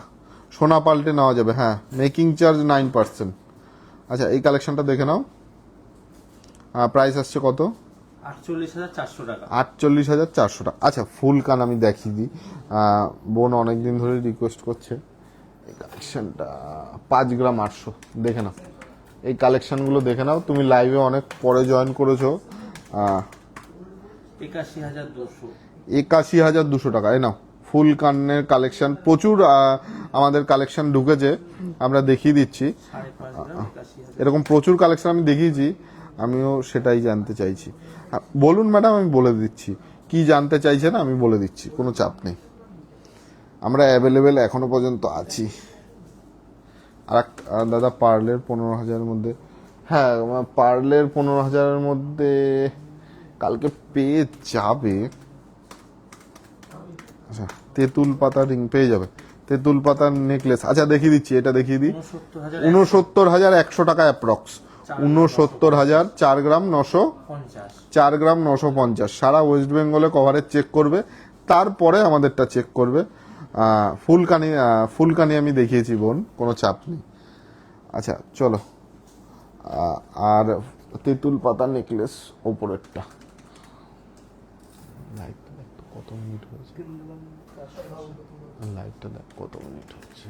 সোনা পাল্টে নেওয়া যাবে। হ্যাঁ, মেকিং চার্জ 9%। আচ্ছা, এই কালেকশনটা দেখে নাও। প্রাইস আসছে কত? 48,400 টাকা। 48,400 টাকা। আচ্ছা, ফুল কান আমি দেখিয়ে দিই। বোন অনেকদিন ধরে রিকোয়েস্ট করছে এই কালেকশনটা। 5 গ্রাম 800 দেখে নাও, এই কালেকশনগুলো দেখে নাও। তুমি লাইভে অনেক পরে জয়েন করেছো। 81,200। 81,200 টাকা। এই নাও ফুল কানের কালেকশন। প্রচুর আমাদের কালেকশন ঢুকেছে, আমরা দেখিয়ে দিচ্ছি। 5.5 গ্রাম 81,000। এরকম প্রচুর কালেকশন আমি দেখিয়েছি, আমিও সেটাই জানতে চাইছি। বলুন ম্যাডাম, আমি বলে দিচ্ছি কি জানতে চাইছেন, আমি বলে দিচ্ছি, কোনো চাপ নেই। আমরা অ্যাভেলেবেল এখনো পর্যন্ত আছি। আর দাদা পার্লের 15,000-এর মধ্যে, হ্যাঁ পার্লের 15,000-এর মধ্যে কালকে পেয়ে যাবে। আচ্ছা, তেঁতুল পাতা রিং পেয়ে যাবে, তেঁতুল পাতার নেকলেস। আচ্ছা দেখিয়ে দিচ্ছি, এটা দেখিয়ে দিই। 69,100। 69,100 টাকা অ্যাপ্রক্স। 69,000, 4 গ্রাম 900, 50। 4 গ্রাম 950। সারা ওয়েস্ট বেঙ্গলে কভারেজ চেক করবে, তারপরে আমাদেরটা চেক করবে। ফুলকানি আমি দেখিয়েছি বোন, কোনো চাপ নেই। আচ্ছা চলো, আর তেঁতুল পাতা নেকলেস ওপরেরটা। লাইটটা দেখ তো কত মিনিট হয়েছে, লাইটটা দেখ কত মিনিট হয়েছে।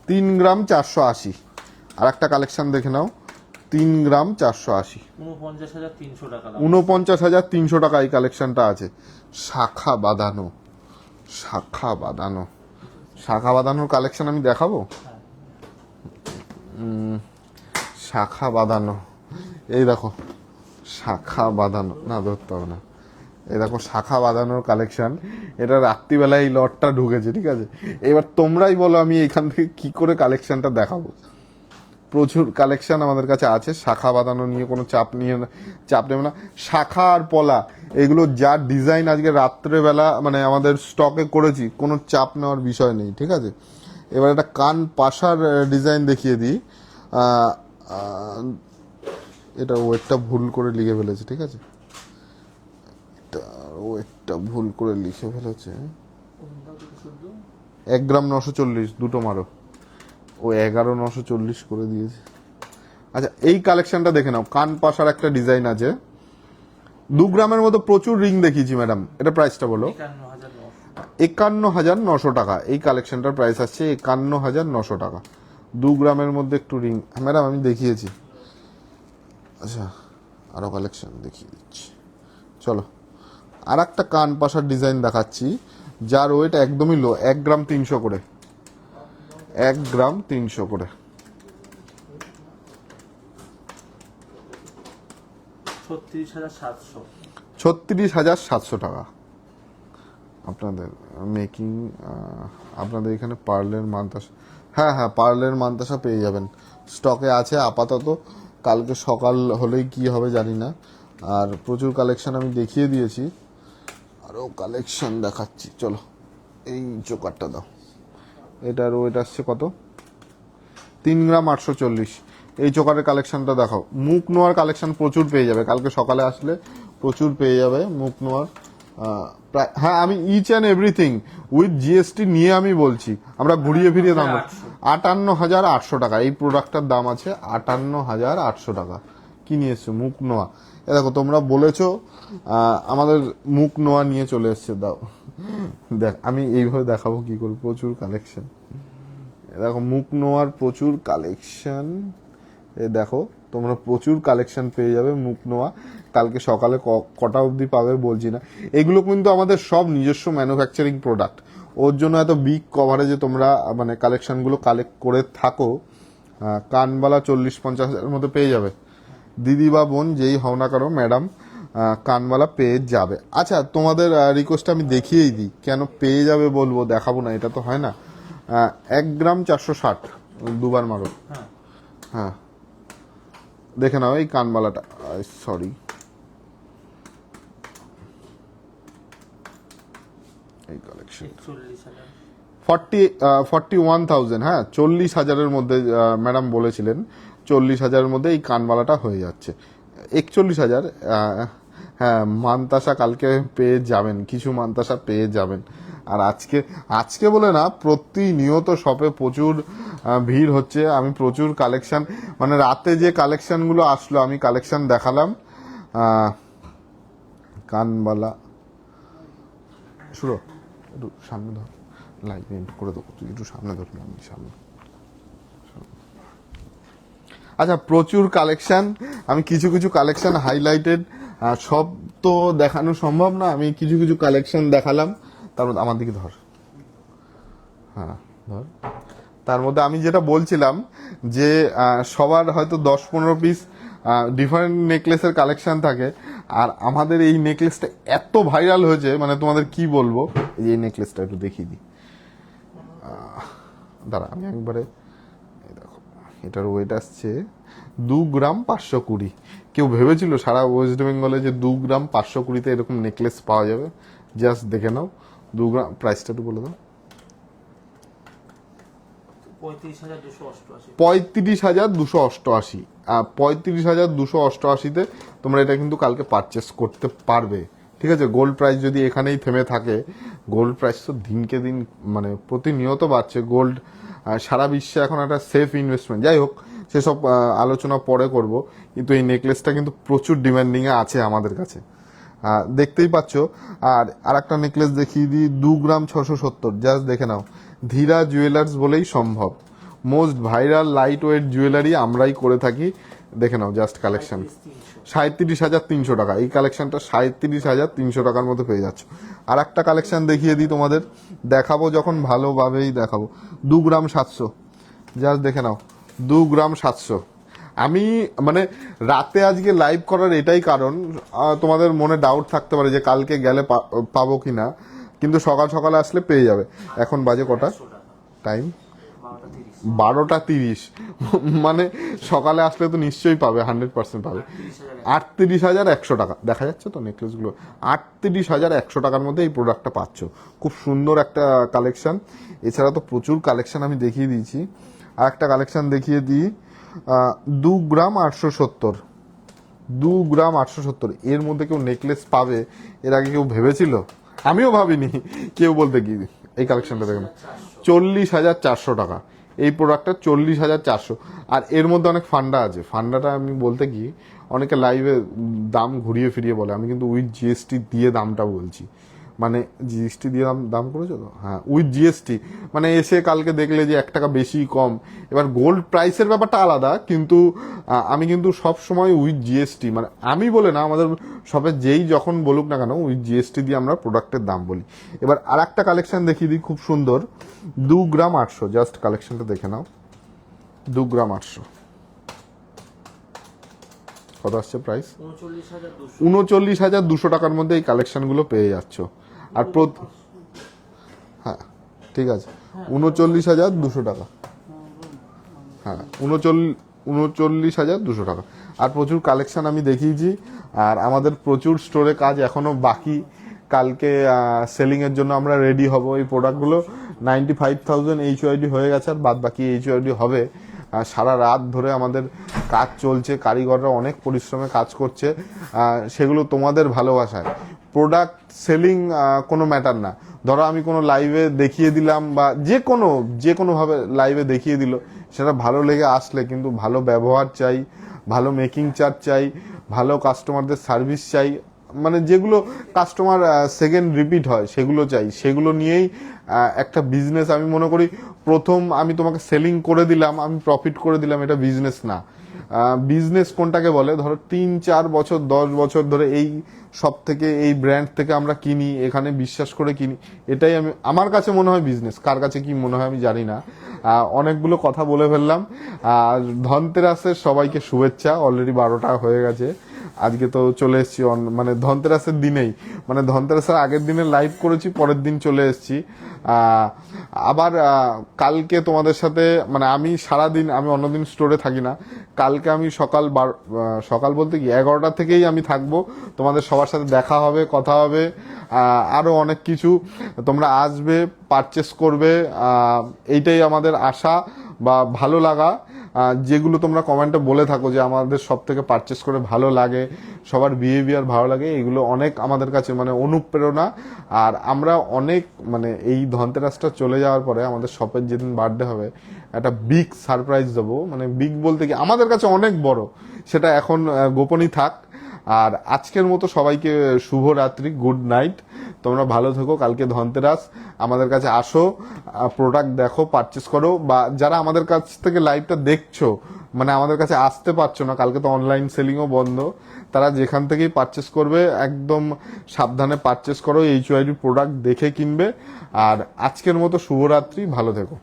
3 গ্রাম 480। আর একটা কালেকশন দেখে নাও, 3 গ্রাম 480। 49,300 টাকা দাম। 49,300 টাকা এই কালেকশনটা আছে। শাখা বাঁধানো, শাখা বাঁধানো, শাখা বাঁধানোর কালেকশন আমি দেখাবো। শাখা বাঁধানো, এই দেখো শাখা বাঁধানো, না ধরতে হবে না। এই দেখো শাখা বাঁধানোর কালেকশন। এটা রাত্রিবেলায় এই লটটা ঢুকেছে, ঠিক আছে। এবার তোমরাই বলো আমি এখান থেকে কি করে কালেকশনটা দেখাবো। প্রচুর কালেকশন আমাদের কাছে আছে। শাখা বাঁধানো নিয়ে কোনো চাপ নেবে না। শাখা আর পলা, এগুলো যা ডিজাইন আজকে রাত্রেবেলা মানে আমাদের স্টকে করেছি, কোনো চাপ নেওয়ার বিষয় নেই, ঠিক আছে। এবার একটা কান পাশার ডিজাইন দেখিয়ে দিই। এটা ওয়েটটা ভুল করে লিখে ফেলেছে, ঠিক আছে। ওয়েটটা ভুল করে লিখে ফেলেছে। 1 গ্রাম 940, দুটো মারো। ও 11,940 করে দিয়েছে। আচ্ছা এই কালেকশনটা দেখে নাও, কান পাশার একটা ডিজাইন আছে। 2 গ্রামের মতো প্রচুর রিং দেখিয়েছি ম্যাডাম। এটা প্রাইসটা বলো। 51,900 টাকা। এই কালেকশনটার প্রাইস আসছে 51,900 টাকা। 2 গ্রামের মধ্যে একটু রিং ম্যাডাম আমি দেখিয়েছি। আচ্ছা আরো কালেকশন দেখিয়ে দিচ্ছি, চলো। আর একটা কান পাশার ডিজাইন দেখাচ্ছি, যার ওয়েট একদমই লো, 1 গ্রাম 300 করে। 1 গ্রাম 300 করে। 36,700। 36,700 টাকা। আপনাদের মেকিং, আপনাদের এখানে পার্লের মানতাসা, হ্যাঁ হ্যাঁ পার্লের মানতাসা পেয়ে যাবেন, স্টকে আছে আপাতত। কালকে সকাল হলেই কি হবে জানি না। আর প্রচুর কালেকশন আমি দেখিয়ে দিয়েছি, আরও কালেকশন দেখাচ্ছি, চলো। এই চোকারটা দাও, এটার ওয়েট আসছে কত? 3 গ্রাম 840। এই চোকারের কালেকশনটা দেখাও। মুখ নোয়ার কালেকশন প্রচুর পেয়ে যাবে, কালকে সকালে আসলে প্রচুর পেয়ে যাবে মুখ নোয়ার। হ্যাঁ আমি each and everything with GST নিয়ে আমি বলছি, আমরা ঘুরিয়ে ফিরিয়ে দাম 58,800 টাকা। এই প্রোডাক্টটার দাম আছে 58,800 টাকা। কি নিয়ে এসছো? মুখ নোয়া। এ দেখো তোমরা বলেছো আমাদের মুখ নোয়া নিয়ে চলে এসছে, দাও দেখ আমি এইভাবে দেখাবো কি করে। প্রচুর কালেকশন, দেখো মুখ নোয়ার প্রচুর কালেকশন। এ দেখো তোমরা প্রচুর কালেকশন পেয়ে যাবে মুখ নোয়া। কালকে সকালে কটা অবধি পাবে বলছি না। এগুলো কিন্তু আমাদের সব নিজস্ব ম্যানুফ্যাকচারিং প্রোডাক্ট, ওর জন্য এত বিগ কভারেজে তোমরা মানে কালেকশনগুলো কালেক্ট করে থাকো। কানবালা 40-50 হাজারের মধ্যে পেয়ে যাবে। দিদি বা বোন যেই হও না কারো ম্যাডাম, কানবালা পেয়ে যাবে। আচ্ছা তোমাদের রিকোয়েস্ট আমি দেখিয়েই দিই, কেন পেয়ে যাবে বলবো, দেখাবো না এটা তো হয় না। 1 গ্রাম 460, দুবার মারো। হ্যাঁ দেখে নাও এই কানবালাটা, সরি এই কালেকশন 41,000। হ্যাঁ 40,000-এর মধ্যে ম্যাডাম বলেছিলেন, 40,000-এর মধ্যে এই কানবালাটা হয়ে যাচ্ছে। 41,000। হ্যাঁ মানতাসা কালকে পেয়ে যাবেন, কিছু মানতাসা পেয়ে যাবেন। আর আজকে আজকে বলে না, প্রতিনিয়ত শপে প্রচুর ভিড় হচ্ছে। আমি প্রচুর কালেকশন, মানে রাতে যে কালেকশনগুলো আসলো আমি কালেকশন দেখালাম। কানবালা শুরু, একটু সামনে ধর, লাইট এন্ড করে দেবো, তুই একটু সামনে ধরবি, আমি সামনে। আচ্ছা, প্রচুর কালেকশন, আমি কিছু কিছু কালেকশন হাইলাইটেড, সব তো দেখানো সম্ভব না, আমি কিছু কিছু কালেকশন দেখালাম। তার মধ্যে আমার দিকে ধর, হ্যাঁ ধর। তার মধ্যে আমি যেটা বলছিলাম যে সবার হয়তো 10-15 পিস ডিফারেন্ট নেকলেসের কালেকশন থাকে, আর আমাদের এই নেকলেসটা এত ভাইরাল হয়েছে, মানে তোমাদের কি বলবো। এই নেকলেসটা একটু দেখিয়ে দিই, দাঁড়া আমি একবারে, দেখো এটার ওয়েট আসছে 2 গ্রাম 520। কেউ ভেবেছিল সারা ওয়েস্ট বেঙ্গলে যে 2 গ্রাম 520-তে এরকম নেকলেস পাওয়া যাবে? জাস্ট দেখে নাও 2 গ্রাম। প্রাইসটা একটু বলে দাও। 35,288। 35,288। 35,288-তে তোমরা এটা কিন্তু কালকে পারচেস করতে পারবে। ঠিক আছে, গোল্ড প্রাইস যদি এখানেই থেমে থাকে, গোল্ড প্রাইস তো দিনকে দিন মানে প্রতিনিয়ত বাড়ছে। গোল্ড সারা বিশ্বে এখন একটা সেফ ইনভেস্টমেন্ট। যাই হোক, সেসব আলোচনা পরে করব, কিন্তু এই নেকলেসটা কিন্তু প্রচুর ডিমান্ডিংয়ে আছে আমাদের কাছে, দেখতেই পাচ্ছ। আর একটা নেকলেস দেখিয়ে দিই, 2 গ্রাম 670। জাস্ট দেখে নাও, ধীরা জুয়েলার্স বলেই সম্ভব। Most viral light weight jewellery আমরাই করে থাকি। দেখে নাও জাস্ট কালেকশন, 37,300 টাকা। এই কালেকশনটা 37,300 টাকার মধ্যে পেয়ে যাচ্ছ। আর একটা কালেকশন দেখিয়ে দিই তোমাদের, দেখাবো যখন ভালোভাবেই দেখাবো। 2 গ্রাম 700। জাস্ট দেখে নাও, 2 গ্রাম 700। আমি মানে রাতে আজকে লাইভ করার এটাই কারণ, তোমাদের মনে ডাউট থাকতে পারে যে কালকে গেলে পাবো কিনা, কিন্তু সকাল সকালে আসলে পেয়ে যাবে। এখন বাজে কটা, টাইম 12টা 30। মানে সকালে আসলে তো নিশ্চয়ই পাবে, 100% পাবে। 38,100 টাকা। দেখা যাচ্ছে তো নেকলেসগুলো, 38,100 টাকার মধ্যে এই প্রোডাক্টটা পাচ্ছ। খুব সুন্দর একটা কালেকশন। এছাড়া তো প্রচুর কালেকশন আমি দেখিয়ে দিয়েছি। আর একটা কালেকশন দেখিয়ে দিই, 2 গ্রাম 870। 2 গ্রাম 870, এর মধ্যে কেউ নেকলেস পাবে এর আগে কেউ ভেবেছিল? আমিও ভাবিনি। কেউ বলতে কি, এই কালেকশনটা দেখুন, 40,400 টাকা। এই প্রোডাক্টটা 40,400। আর এর মধ্যে অনেক ফান্ডা আছে। ফান্ডাটা আমি বলতে কি, অনেকে লাইভে দাম ঘুরিয়ে ফিরিয়ে বলে, আমি কিন্তু উইথ জিএসটি দিয়ে দামটা বলছি। মানে জিএসটি দিয়ে দাম করেছো তো, হ্যাঁ উইথ জিএসটি। মানে এসে কালকে দেখলে যে 1 টাকা বেশি কম। এবার গোল্ড প্রাইসের ব্যাপারটা আলাদা, কিন্তু আমি কিন্তু সব সময় উইথ জিএসটি, মানে আমি বলে না, আমাদের সবে যেই যখন বলুক না কেন উইথ জিএসটি দিয়ে আমরা প্রোডাক্টের দাম বলি। এবার আর একটা কালেকশন দেখিয়ে দিই, খুব সুন্দর, 2 গ্রাম 800। জাস্ট কালেকশনটা দেখে নাও, 2 গ্রাম 800। কত আসছে প্রাইস? 39,200 টাকার মধ্যে এই কালেকশনগুলো পেয়ে যাচ্ছ। আর হ্যাঁ ঠিক আছে, 39,200 টাকা। হ্যাঁ 39,200 টাকা। আর প্রচুর কালেকশন আমি দেখিয়েছি। আর আমাদের প্রচুর স্টোরে কাজ এখনো বাকি। কালকে সেলিংয়ের জন্য আমরা রেডি হব। এই প্রোডাক্টগুলো 95,000 HYD হয়ে গেছে, আর বাদ বাকি HYD হবে। সারা রাত ধরে আমাদের কাজ চলছে, কারিগররা অনেক পরিশ্রমে কাজ করছে। সেগুলো তোমাদের ভালোবাসায়। প্রোডাক্ট সেলিং কোনো ম্যাটার না। ধরো আমি কোনো লাইভে দেখিয়ে দিলাম, বা যে কোনোভাবে লাইভে দেখিয়ে দিল, সেটা ভালো লেগে আসলে কিন্তু ভালো ব্যবহার চাই, ভালো মেকিং চার্জ চাই, ভালো কাস্টমারদের সার্ভিস চাই, মানে যেগুলো কাস্টমার সেকেন্ড রিপিট হয় সেগুলো চাই। সেগুলো নিয়েই একটা বিজনেস আমি মনে করি। প্রথম আমি তোমাকে সেলিং করে দিলাম, আমি প্রফিট করে দিলাম, এটা বিজনেস না। বিজনেস কোনটাকে বলে, ধরো 3-4 বছর 10 বছর ধরে এই সব থেকে, এই ব্র্যান্ড থেকে আমরা কিনি, এখানে বিশ্বাস করে কিনি, এটাই আমার কাছে মনে হয় বিজনেস। কার কাছে কি মনে হয় আমি জানি না। অনেকগুলো কথা বলে ফেললাম। আর ধনতেরাসের সবাইকে শুভেচ্ছা। অলরেডি 12টা হয়ে গেছে। আজকে তো চলে এসেছি মানে ধনতেরাসের দিনেই, মানে ধনতেরাসের আগের দিনে লাইভ করেছি, পরের দিন চলে এসেছি। আবার কালকে তোমাদের সাথে, মানে আমি সারাদিন, আমি অন্যদিন স্টোরে থাকি না। কালকে আমি সকাল বলতে কি 11টা থেকেই আমি থাকবো। তোমাদের সবার সাথে দেখা হবে, কথা হবে, আরো অনেক কিছু। তোমরা আসবে, পারচেস করবে, এইটাই আমাদের আশা বা ভালো লাগা। যেগুলো তোমরা কমেন্টে বলে থাকো যে আমাদের সব থেকে পারচেস করে ভালো লাগে, সবার বিহেভিয়ার ভালো লাগে, এগুলো অনেক আমাদের কাছে মানে অনুপ্রেরণা। আর আমরা অনেক মানে এই ধনতেরাসটা চলে যাওয়ার পরে আমাদের শপের যেদিন বার্থডে হবে একটা বিগ সারপ্রাইজ দেবো, মানে বিগ বলতে কি আমাদের কাছে অনেক বড়, সেটা এখন গোপনই থাক। আর আজকের মতো সবাইকে শুভরাত্রি, গুড নাইট, তোমরা ভালো থেকো। কালকে ধনতেরাস, আমাদের কাছে আসো, প্রোডাক্ট দেখো, পারচেস করো, বা যারা আমাদের কাছ থেকে লাইভটা দেখছো মানে আমাদের কাছে আসতে পারছো না, কালকে তো অনলাইন সেলিংও বন্ধ, তারা যেখান থেকেই পারচেস করবে একদম সাবধানে পারচেস করো, HYD প্রোডাক্ট দেখে কিনবে। আর আজকের মতো শুভরাত্রি, ভালো থেকো।